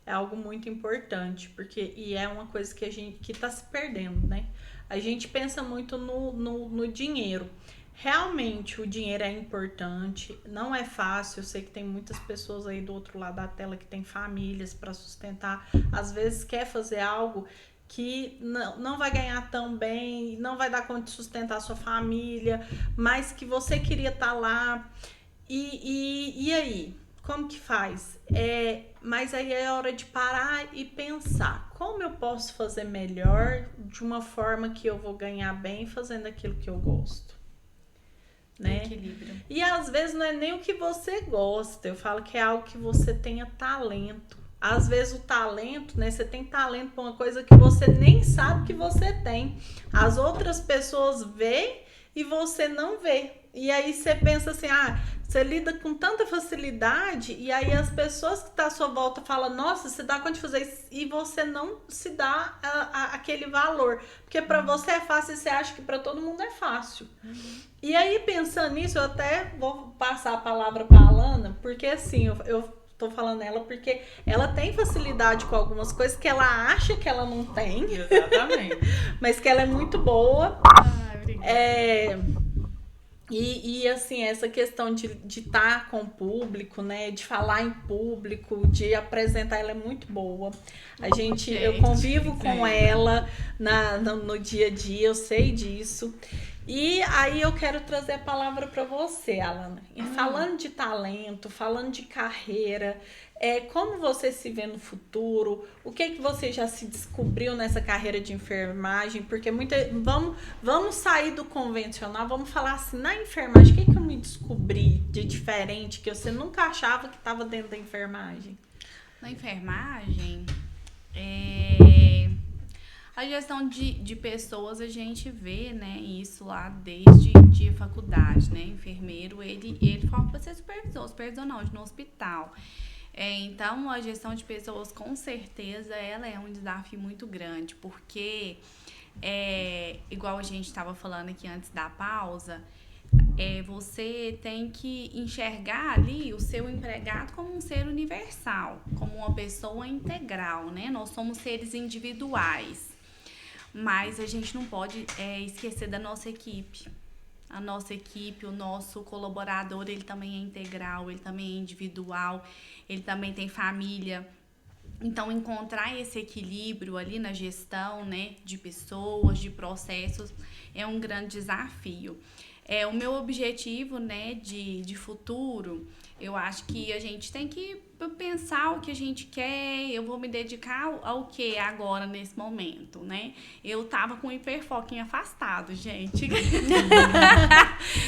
é algo muito importante, e é uma coisa que a gente que está se perdendo, né? A gente pensa muito no dinheiro. Realmente o dinheiro é importante, não é fácil. Eu sei que tem muitas pessoas aí do outro lado da tela que tem famílias para sustentar, às vezes quer fazer algo que não vai ganhar tão bem, não vai dar conta de sustentar a sua família, mas que você queria estar lá. E aí? Como que faz? Mas aí é hora de parar e pensar. Como eu posso fazer melhor de uma forma que eu vou ganhar bem fazendo aquilo que eu gosto? Né? Equilíbrio. E às vezes não é nem o que você gosta. Eu falo que é algo que você tenha talento. Às vezes o talento, né? Você tem talento para uma coisa que você nem sabe que você tem. As outras pessoas veem e você não vê. E aí você pensa assim, você lida com tanta facilidade, e aí as pessoas que estão à sua volta falam, nossa, você dá conta de fazer isso, e você não se dá aquele valor. Porque para você é fácil e você acha que para todo mundo é fácil. E aí, pensando nisso, eu até vou passar a palavra para a Alana, porque assim, eu tô falando ela porque ela tem facilidade com algumas coisas que ela acha que ela não tem. Exatamente. Mas que ela é muito boa. Obrigada. E assim, essa questão de estar com o público, né? De falar em público, de apresentar, ela é muito boa. Eu convivo com ela no dia a dia, eu sei disso. E aí eu quero trazer a palavra para você, Alana. E falando de talento, falando de carreira, como você se vê no futuro? O que você já se descobriu nessa carreira de enfermagem? Porque vamos sair do convencional, vamos falar assim, na enfermagem, o que eu me descobri de diferente que você nunca achava que estava dentro da enfermagem? Na enfermagem, a gestão de pessoas, a gente vê, né, isso lá desde de faculdade, né? Enfermeiro, ele forma para ser supervisor não, no hospital. Então, a gestão de pessoas, com certeza, ela é um desafio muito grande, porque, igual a gente estava falando aqui antes da pausa, você tem que enxergar ali o seu empregado como um ser universal, como uma pessoa integral, né? Nós somos seres individuais, mas a gente não pode esquecer da nossa equipe. A nossa equipe, o nosso colaborador, ele também é integral, ele também é individual, ele também tem família. Então, encontrar esse equilíbrio ali na gestão, né, de pessoas, de processos, é um grande desafio. O meu objetivo, né, de futuro, eu acho que a gente tem que pensar o que a gente quer. Eu vou me dedicar ao que agora, nesse momento, né? Eu tava com o hiperfoco em afastado, gente.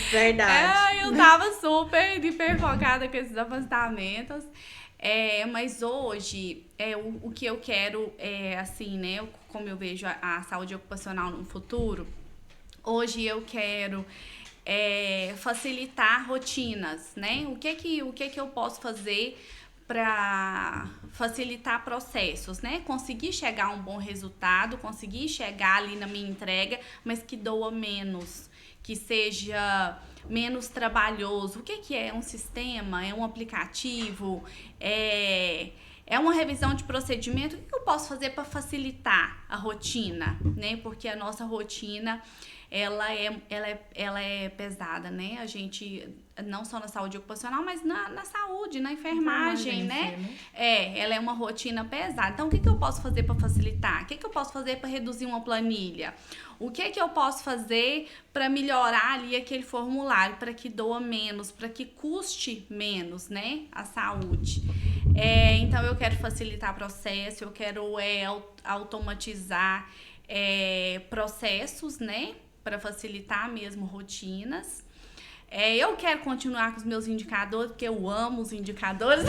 Verdade. Eu tava super hiperfocada com esses afastamentos. Mas hoje, o que eu quero, assim, né? Como eu vejo a saúde ocupacional no futuro, hoje eu quero facilitar rotinas, né? O que eu posso fazer para facilitar processos, né? Conseguir chegar a um bom resultado, conseguir chegar ali na minha entrega, mas que doa menos, que seja menos trabalhoso. O que é um sistema? É um aplicativo? É uma revisão de procedimento? O que eu posso fazer para facilitar a rotina, né? Porque a nossa rotina ela é pesada, né? A gente, não só na saúde ocupacional, mas na saúde, na enfermagem, né? Ela é uma rotina pesada. Então, o que eu posso fazer para facilitar? O que eu posso fazer para reduzir uma planilha? O que eu posso fazer para melhorar ali aquele formulário, para que doa menos, para que custe menos, né? A saúde. Então, eu quero facilitar o processo, eu quero automatizar processos, né? Para facilitar mesmo rotinas. Eu quero continuar com os meus indicadores, porque eu amo os indicadores.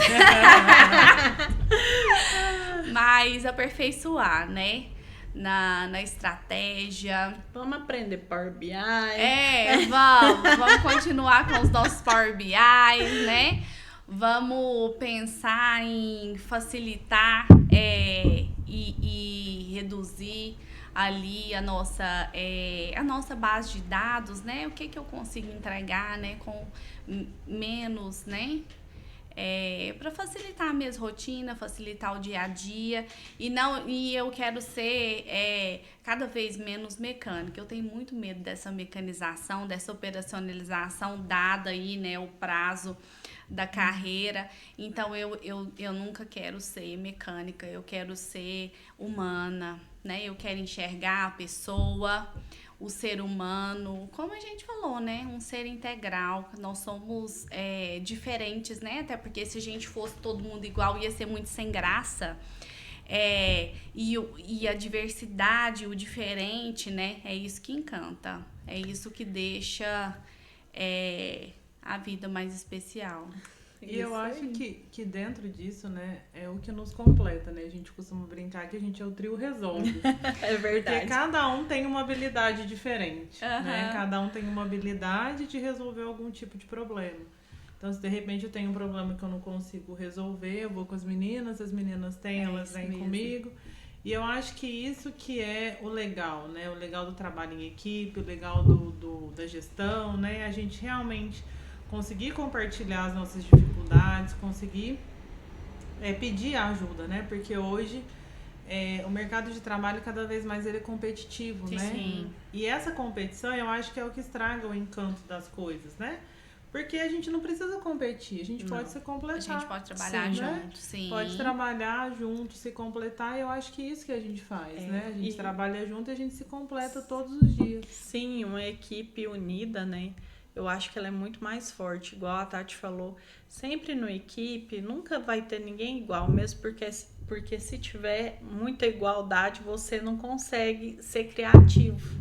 Mas aperfeiçoar, né? Na estratégia. Vamos aprender Power BI. Vamos continuar com os nossos Power BI, né? Vamos pensar em facilitar e reduzir ali a nossa base de dados, né? O que eu consigo entregar, né? Com menos, né? para facilitar a minha rotina, facilitar o dia a dia. E eu quero ser cada vez menos mecânica. Eu tenho muito medo dessa mecanização, dessa operacionalização dada aí, né, o prazo da carreira. Então eu nunca quero ser mecânica, eu quero ser humana, né? Eu quero enxergar a pessoa, o ser humano, como a gente falou, né? Um ser integral. Nós somos diferentes, né? Até porque se a gente fosse todo mundo igual, ia ser muito sem graça. E a diversidade, o diferente, né? É isso que encanta. É isso que deixa a vida mais especial. E eu acho que dentro disso, né, é o que nos completa, né? A gente costuma brincar que a gente é o trio resolve. É verdade. Porque cada um tem uma habilidade diferente, né? Cada um tem uma habilidade de resolver algum tipo de problema. Então, se de repente eu tenho um problema que eu não consigo resolver, eu vou com as meninas têm, elas vêm comigo. E eu acho que isso que é o legal, né? O legal do trabalho em equipe, o legal da gestão, né? A gente realmente conseguir compartilhar as nossas dificuldades, conseguir pedir ajuda, né? Porque hoje o mercado de trabalho cada vez mais ele é competitivo, sim, né? Sim. E essa competição eu acho que é o que estraga o encanto das coisas, né? Porque a gente não precisa competir, a gente pode se completar. A gente pode trabalhar junto, sim. Pode trabalhar junto, se completar, e eu acho que isso que a gente faz, né? A gente trabalha junto e a gente se completa todos os dias. Sim, uma equipe unida, né? Eu acho que ela é muito mais forte, igual a Tati falou. Sempre no equipe, nunca vai ter ninguém igual, mesmo porque se tiver muita igualdade, você não consegue ser criativo.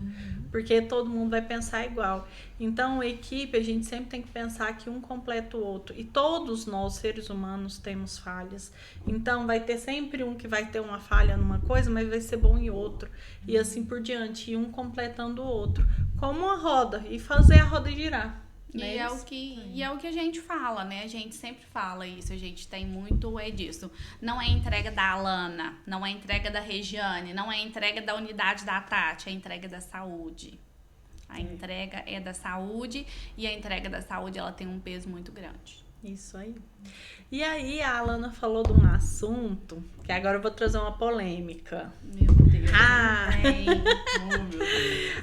Porque todo mundo vai pensar igual. Então, a equipe, a gente sempre tem que pensar que um completa o outro. E todos nós, seres humanos, temos falhas. Então, vai ter sempre um que vai ter uma falha numa coisa, mas vai ser bom em outro. E assim por diante, e um completando o outro. Como uma roda, e fazer a roda girar. E é o que a gente fala, né? A gente sempre fala isso, a gente tem muito disso. Não é entrega da Alana, não é entrega da Regiane, não é entrega da unidade da Tati, é entrega da saúde. A entrega é da saúde e a entrega da saúde ela tem um peso muito grande. Isso aí. E aí a Alana falou de um assunto que agora eu vou trazer uma polêmica. Meu Deus. Oh, meu Deus.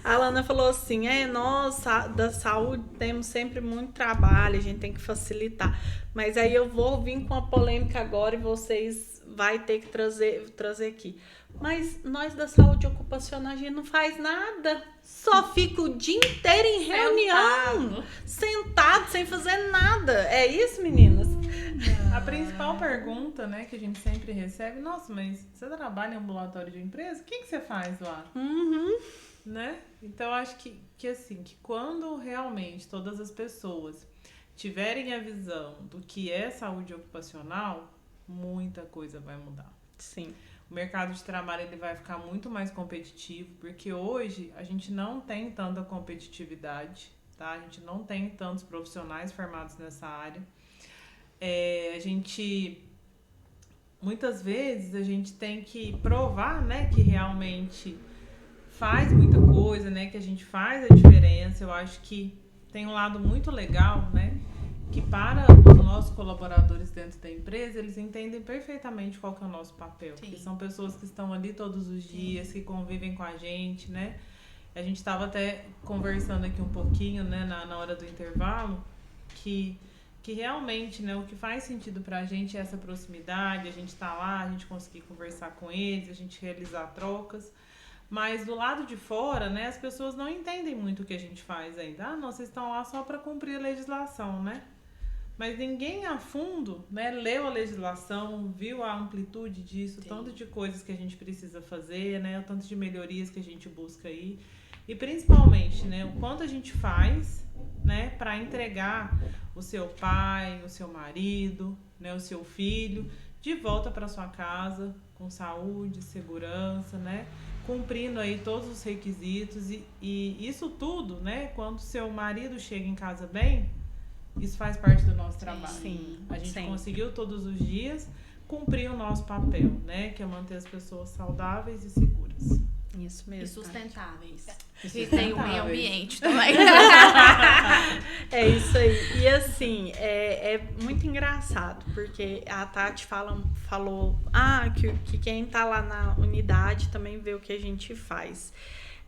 A Alana falou assim, nós da saúde temos sempre muito trabalho, a gente tem que facilitar. Mas aí eu vou vir com a polêmica agora e vocês vai ter que trazer aqui. Mas nós da saúde ocupacional, a gente não faz nada. Só fica o dia inteiro em reunião. Sentado, sem fazer nada. É isso, meninas? A principal pergunta, né, que a gente sempre recebe, nossa, mas você trabalha em ambulatório de empresa? O que você faz lá? Né? Então, eu acho que assim, que quando realmente todas as pessoas tiverem a visão do que é saúde ocupacional, muita coisa vai mudar. Sim. O mercado de trabalho ele vai ficar muito mais competitivo, porque hoje a gente não tem tanta competitividade, tá? A gente não tem tantos profissionais formados nessa área. Muitas vezes a gente tem que provar, né, que realmente faz muita coisa, né, que a gente faz a diferença. Eu acho que tem um lado muito legal, né, que para os nossos colaboradores dentro da empresa, eles entendem perfeitamente qual que é o nosso papel. Sim. Que são pessoas que estão ali todos os dias, que convivem com a gente, né. A gente estava até conversando aqui um pouquinho, né, na hora do intervalo, que realmente, né, o que faz sentido pra gente é essa proximidade, a gente tá lá, a gente conseguir conversar com eles, a gente realizar trocas. Mas do lado de fora, né, as pessoas não entendem muito o que a gente faz ainda. Ah, não, vocês estão lá só para cumprir a legislação, né? Mas ninguém a fundo, né, leu a legislação, viu a amplitude disso, o tanto de coisas que a gente precisa fazer, né, o tanto de melhorias que a gente busca aí. E principalmente, né, o quanto a gente faz, né, para entregar o seu pai, o seu marido, né, o seu filho de volta para sua casa com saúde, segurança, né, cumprindo aí todos os requisitos e isso tudo, né, quando seu marido chega em casa bem, isso faz parte do nosso trabalho. Sim, a gente sim. conseguiu todos os dias cumprir o nosso papel, né, que é manter as pessoas saudáveis e seguras. Isso mesmo. E sustentáveis. E E tem o meio ambiente também. É isso aí. E assim, é muito engraçado, porque a Tati falou que quem tá lá na unidade também vê o que a gente faz.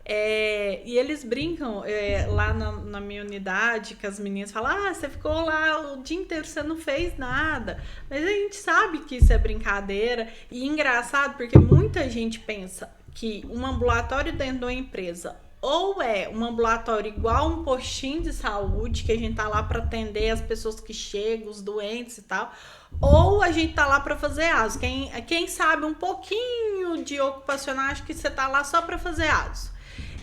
E eles brincam lá na minha unidade, que as meninas falam, você ficou lá o dia inteiro, você não fez nada. Mas a gente sabe que isso é brincadeira. E engraçado, porque muita gente pensa que um ambulatório dentro de uma empresa ou é um ambulatório igual um postinho de saúde, que a gente tá lá para atender as pessoas que chegam, os doentes e tal, ou a gente tá lá para fazer ASO. Quem sabe um pouquinho de ocupacional, acho que você tá lá só para fazer ASO.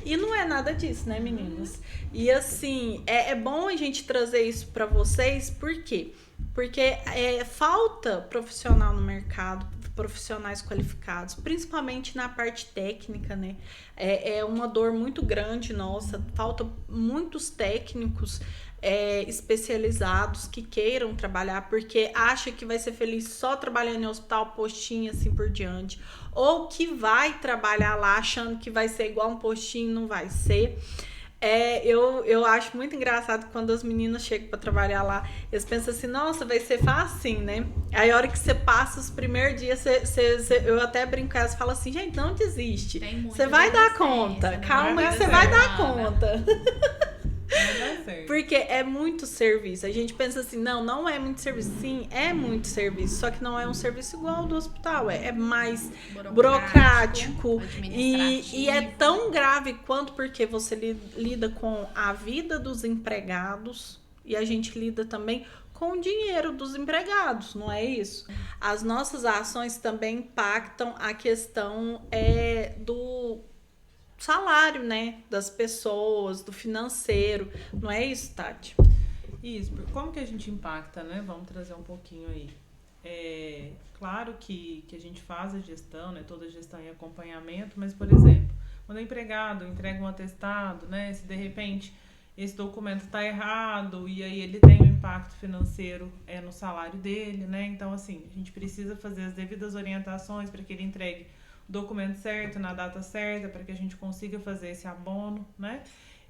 E não é nada disso, né, meninas? E assim, é bom a gente trazer isso para vocês, por quê? Porque falta profissional no mercado, profissionais qualificados, principalmente na parte técnica, né? É uma dor muito grande nossa, falta muitos técnicos especializados que queiram trabalhar, porque acha que vai ser feliz só trabalhando em hospital, postinho, assim por diante, ou que vai trabalhar lá achando que vai ser igual um postinho, não vai ser. Eu acho muito engraçado quando as meninas chegam para trabalhar lá, eles pensam assim, nossa, vai ser fácil, né? Aí a hora que você passa os primeiros dias, eu até brinco com elas e falo assim, gente, não desiste. Você vai dar conta, calma que você vai dar conta. Porque é muito serviço. A gente pensa assim, não é muito serviço. Sim, é muito serviço. Só que não é um serviço igual ao do hospital. É mais burocrático e é tão grave quanto, porque você lida com a vida dos empregados e a gente lida também com o dinheiro dos empregados, não é isso? As nossas ações também impactam a questão do salário, né, das pessoas, do financeiro, não é isso, Tati? Isso, como que a gente impacta, né? Vamos trazer um pouquinho aí. Claro que a gente faz a gestão, né? Toda a gestão e acompanhamento, mas, por exemplo, quando o empregado entrega um atestado, né? Se de repente esse documento está errado e aí ele tem um impacto financeiro no salário dele, né? Então, assim, a gente precisa fazer as devidas orientações para que ele entregue o documento certo, na data certa, para que a gente consiga fazer esse abono, né?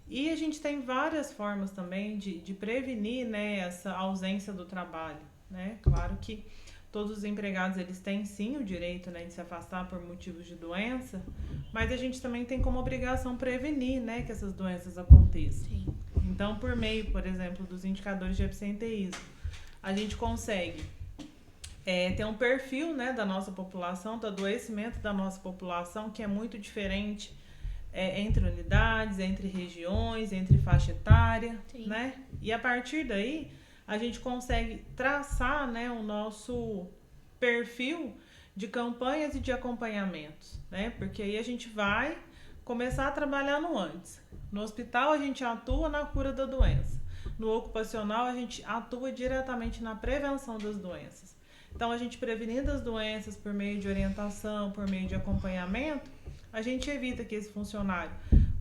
E a gente tem várias formas também de prevenir, né, essa ausência do trabalho, né? Claro que todos os empregados, eles têm sim o direito, né, de se afastar por motivos de doença, mas a gente também tem como obrigação prevenir, né, que essas doenças aconteçam. Sim. Então, por meio, por exemplo, dos indicadores de absenteísmo, a gente consegue ter um perfil, né, da nossa população, do adoecimento da nossa população, que é muito diferente entre unidades, entre regiões, entre faixa etária, sim, né? E a partir daí, a gente consegue traçar, né, o nosso perfil de campanhas e de acompanhamentos, né? Porque aí a gente vai começar a trabalhar no antes. No hospital, a gente atua na cura da doença. No ocupacional, a gente atua diretamente na prevenção das doenças. Então, a gente prevenindo as doenças por meio de orientação, por meio de acompanhamento, a gente evita que esse funcionário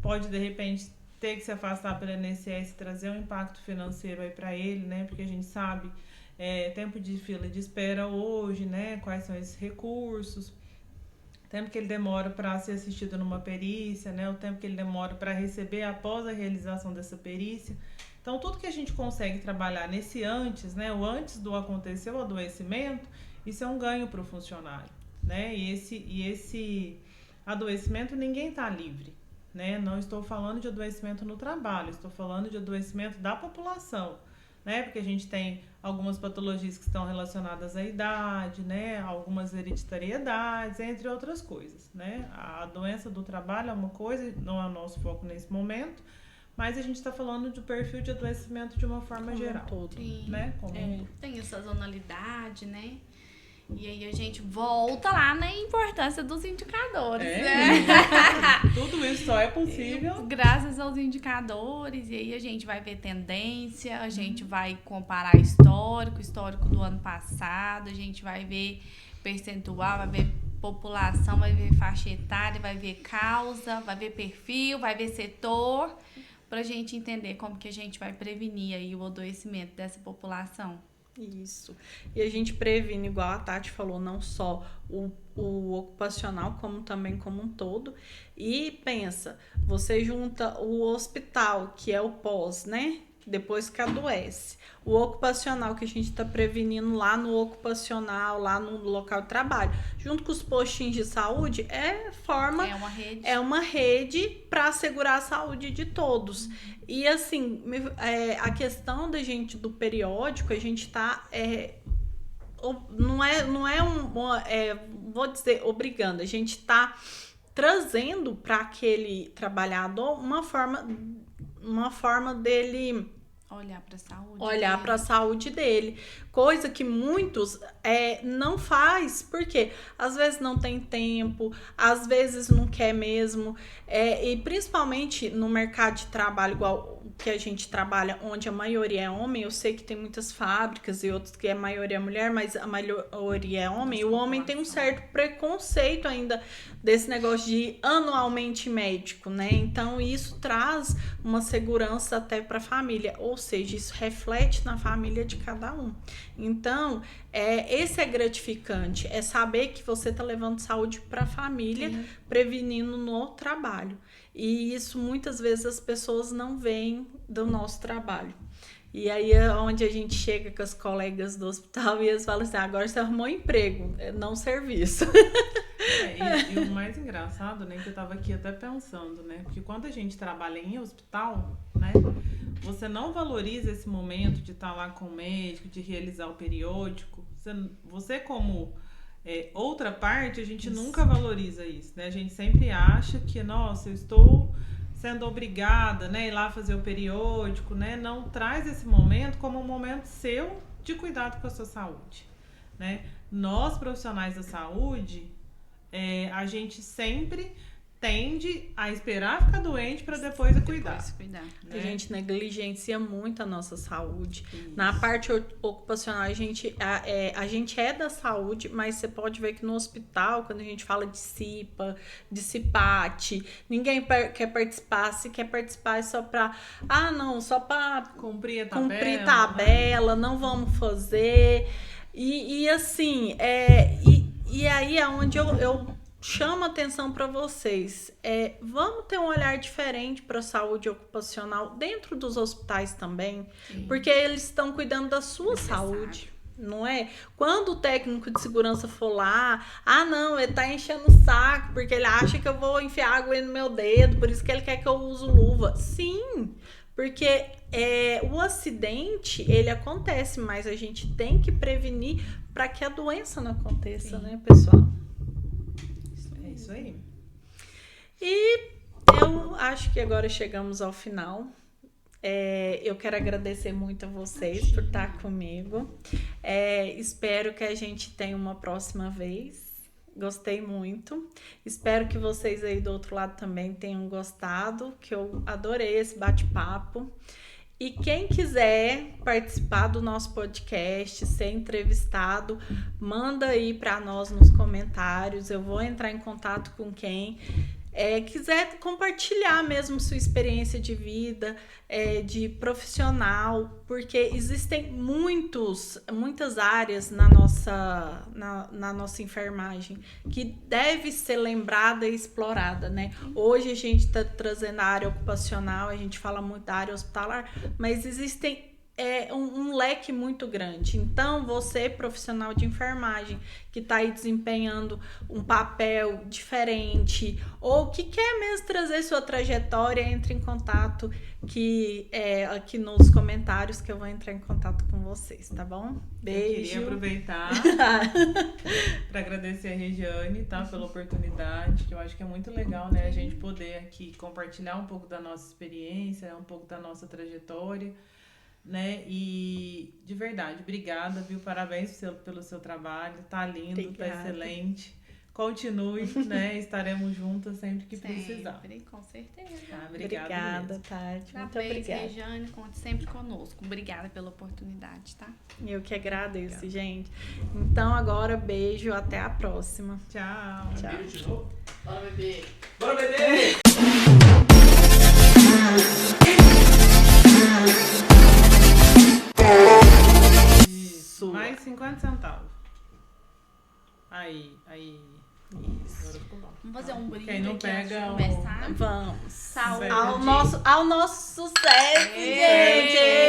pode, de repente, ter que se afastar pelo INSS e trazer um impacto financeiro aí para ele, né? Porque a gente sabe tempo de fila de espera hoje, né? Quais são esses recursos, tempo que ele demora para ser assistido numa perícia, né? O tempo que ele demora para receber após a realização dessa perícia. Então, tudo que a gente consegue trabalhar nesse antes, né? O antes do acontecer o adoecimento, isso é um ganho para o funcionário, né? E esse adoecimento, ninguém está livre, né? Não estou falando de adoecimento no trabalho, estou falando de adoecimento da população, né? Porque a gente tem algumas patologias que estão relacionadas à idade, né? Algumas hereditariedades, entre outras coisas, né? A doença do trabalho é uma coisa, não é o nosso foco nesse momento, mas a gente está falando do perfil de adoecimento de uma forma geral, todo, né? Tem a sazonalidade, né? E aí a gente volta lá na importância dos indicadores, né? Tudo isso só é possível graças aos indicadores. E aí a gente vai ver tendência, a gente vai comparar histórico do ano passado, a gente vai ver percentual, vai ver população, vai ver faixa etária, vai ver causa, vai ver perfil, vai ver setor, pra gente entender como que a gente vai prevenir aí o adoecimento dessa população. Isso. E a gente previne, igual a Tati falou, não só o ocupacional, como também como um todo. E pensa, você junta o hospital, que é o pós, né? depois que adoece. O ocupacional que a gente está prevenindo lá no ocupacional, lá no local de trabalho, junto com os postinhos de saúde, é uma rede para assegurar a saúde de todos. E assim, a questão do periódico, a gente está vou dizer obrigando, a gente está trazendo para aquele trabalhador uma forma dele olhar para a saúde dele, coisa que muitos não faz, porque às vezes não tem tempo, às vezes não quer mesmo, e principalmente no mercado de trabalho igual que a gente trabalha, onde a maioria é homem. Eu sei que tem muitas fábricas e outros que a maioria é mulher, mas a maioria é homem, e o homem tem um certo preconceito ainda desse negócio de ir anualmente médico, né? Então isso traz uma segurança até para a família, ou seja, isso reflete na família de cada um. Então, esse é gratificante, é saber que você está levando saúde para a família, prevenindo no trabalho. E isso muitas vezes as pessoas não veem do nosso trabalho. E aí é onde a gente chega com as colegas do hospital e eles falam assim: agora você arrumou emprego, não serviço. E o mais engraçado, né, que eu tava aqui até pensando, né, porque quando a gente trabalha em hospital, né, você não valoriza esse momento de estar lá com o médico, de realizar o periódico. Você como outra parte, a gente nunca valoriza isso, né? A gente sempre acha que, nossa, eu estou sendo obrigada, né, a ir lá fazer o periódico, né? Não traz esse momento como um momento seu de cuidado com a sua saúde, né? Nós, profissionais da saúde, a gente sempre tende a esperar ficar doente para depois cuidar. Né? A gente negligencia muito a nossa saúde. Isso. Na parte ocupacional, a gente é da saúde, mas você pode ver que no hospital, quando a gente fala de CIPA, de CIPAT, ninguém quer participar. Se quer participar é só para... só para cumprir a tabela, não vamos fazer. E assim, e aí é onde eu chamo atenção para vocês. Vamos ter um olhar diferente para a saúde ocupacional dentro dos hospitais também, porque eles estão cuidando da sua saúde, não é? Quando o técnico de segurança for lá, ele tá enchendo o saco porque ele acha que eu vou enfiar água no meu dedo, por isso que ele quer que eu use luva. Sim, porque o acidente, ele acontece, mas a gente tem que prevenir para que a doença não aconteça, né, pessoal? Isso aí. E eu acho que agora chegamos ao final. Eu quero agradecer muito a vocês por estar comigo. Espero que a gente tenha uma próxima vez. Gostei muito. Espero que vocês aí do outro lado também tenham gostado, que eu adorei esse bate-papo. E quem quiser participar do nosso podcast, ser entrevistado, manda aí para nós nos comentários. Eu vou entrar em contato com quem quiser compartilhar mesmo sua experiência de vida, de profissional, porque existem muitas áreas na nossa enfermagem que deve ser lembrada e explorada, né? Hoje a gente está trazendo a área ocupacional, a gente fala muito da área hospitalar, mas existem um leque muito grande. Então, você, profissional de enfermagem, que está aí desempenhando um papel diferente, ou que quer mesmo trazer sua trajetória, entre em contato aqui nos comentários, que eu vou entrar em contato com vocês, tá bom? Beijo. Eu queria aproveitar para agradecer a Regiane, tá, pela oportunidade, que eu acho que é muito legal, né, a gente poder aqui compartilhar um pouco da nossa experiência, um pouco da nossa trajetória, né? E de verdade, obrigada, viu? Parabéns pelo seu trabalho, tá lindo, obrigada. Tá excelente. Continue, né? Estaremos juntas sempre que precisar. Com certeza. Obrigada, Tati. Muito obrigada. Regiane, conte sempre conosco. Obrigada pela oportunidade, tá? Eu que agradeço, gente. Então agora, beijo, até a próxima. Tchau. Tchau. Bora, bebê! Bora, bebê! Isso. Mais 50 centavos. Aí. Isso. Agora ficou bom. Vamos fazer um brinde. Quem não aqui pega antes de começar? Vamos. Saúde. Ao nosso sucesso, gente!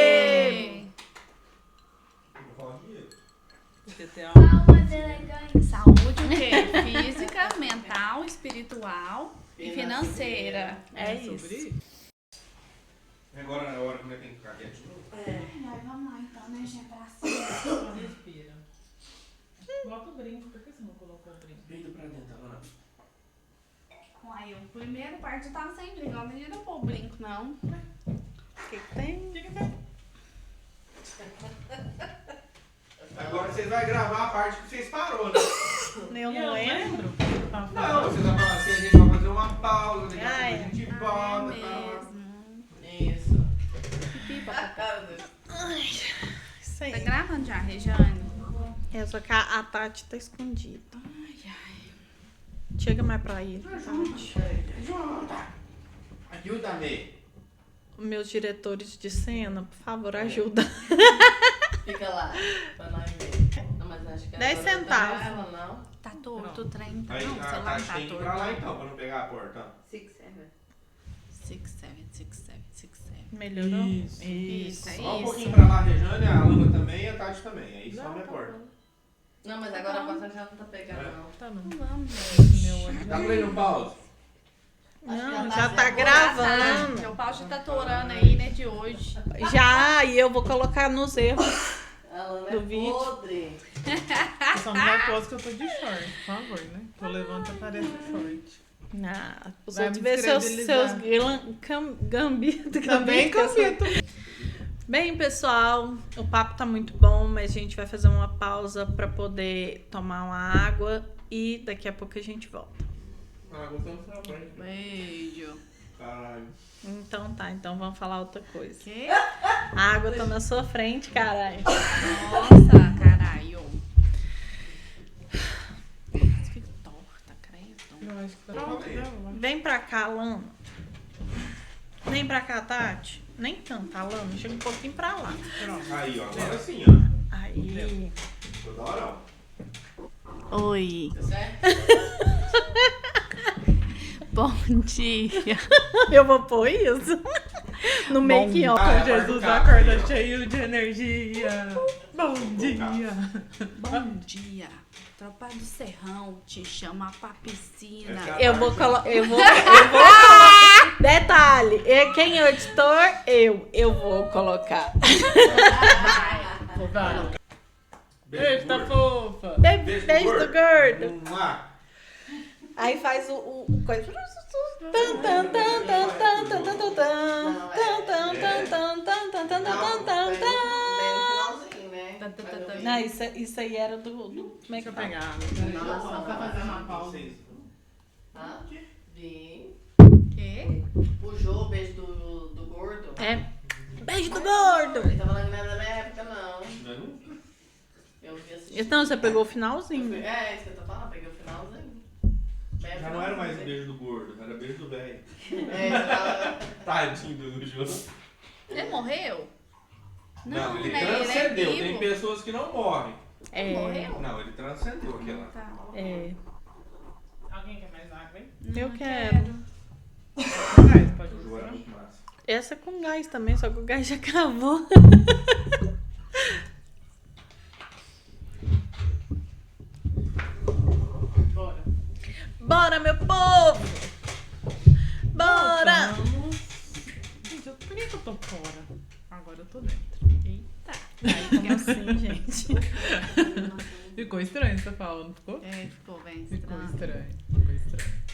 quente. Mas vamos lá então, né, gente? Pra cima. Respira. Bota o brinco. Por que você não colocou o brinco? Peito pra dentro, Ana. Uai, o primeiro parte tava sem brinco. Não tem pôr o brinco, não. O que tem? Agora vocês vão gravar a parte que vocês parou, né? Eu não lembro. Não, vocês vão falar assim, a gente vai fazer uma pausa, daqui a pouco a gente É volta. mesmo. Isso. Pipa. Isso aí. Tá gravando já, Regiane? É, só que a Tati tá escondida. Ai, ai. Chega mais pra aí, Tati. Ajuda! Ajuda-me! Meus diretores de cena, por favor, ajuda. Fica lá, pra nós ver. Não, mas acho que 10 agora centavos. tá ela, não. Tá torto o trem. Não, Aí o a celular Tati tá tem que ir torto. pra lá então, pra não pegar a porta. 6, 7. 6, 7, 6, 7, 6, 7. Melhorou? Isso. Isso, é Só um isso. pouquinho pra lá, a Rejane, a Alana também e a Tati também. Aí some a porta. Não, mas agora a porta já não tá pegando, não. Tá não. Não vamos. Meu olho. Tá play no pause? Não, Acho que já tá zero. gravando. O pau já tá torando aí, né, de hoje. Já, e eu vou colocar nos erros. A Lana Do é vídeo. podre. Você só não vai pôr que eu tô de short, por favor, né? Que eu levanto e aparece o short. Ah, os Vai outros me ver seus descredibilizar. gambitos. Também confito. Bem, pessoal, o papo tá muito bom, mas a gente vai fazer uma pausa pra poder tomar uma água e daqui a pouco a gente volta. Ah, gostamos da frente. Beijo. Caralho. Então tá, então vamos falar outra coisa. Que? A água tá na sua frente, caralho. Nossa, caralho. Fica torta, credo. Eu acho que tá Pronto. bom. Vem pra cá, Lana. Vem pra cá, Tati. Nem tanto, Lana. Chega um pouquinho pra lá. Pronto. Aí, ó, agora sim, ó. Aí. Toda hora, ó. Oi. Tá certo? Bom dia. Eu vou pôr isso no make off. Ah, Jesus vai ficar acorda assim, ó. cheio de energia. Bom dia. Bom dia. Tropa do Serrão te chama pra piscina. Eu vou colocar. Detalhe, quem é o editor? Eu vou colocar. Vai. Beijo, tá fofa. Beijo do gordo. Mua. Aí faz o coisa. Tan, tan, tan, tan, tan, tan, tan, tan, tan, tan, tan, tan, tan, tan, tan, tan, tan, Bem tan. no finalzinho, né? Tá, tá, tá, tá. Não, isso aí era do. Como é Deixa que eu tá? pegar. Nossa, Vai fazer uma pausa. Vocês. Hã? Vim. Que? O Jô, beijo do gordo. É. Beijo do gordo. Ele tava na minha época, não. Não? Eu vi assistir. Então, você pegou o finalzinho. É, isso que eu tô falando, peguei o finalzinho. Bem Já não era mais finalzinho. beijo do gordo, era beijo do velho. É, você tava... Tadinho do Jô. Ele morreu? Não, ele né? transcendeu. Ele é Tem vivo. pessoas que não morrem. É. Morreu? Não, ele transcendeu aquela. Tá. É. Alguém quer mais água, hein? Eu Não quero. Pode O Jô era mostrar? muito massa. Essa é com gás também, só que o gás já acabou. Bora. Bora, meu povo! Bora! Voltamos. Gente, por que eu tô fora? Agora eu tô dentro. Eita. Como assim, gente? Ficou estranho você falando, não ficou? É, ficou bem Ficou estranho. estranho. Ficou estranho.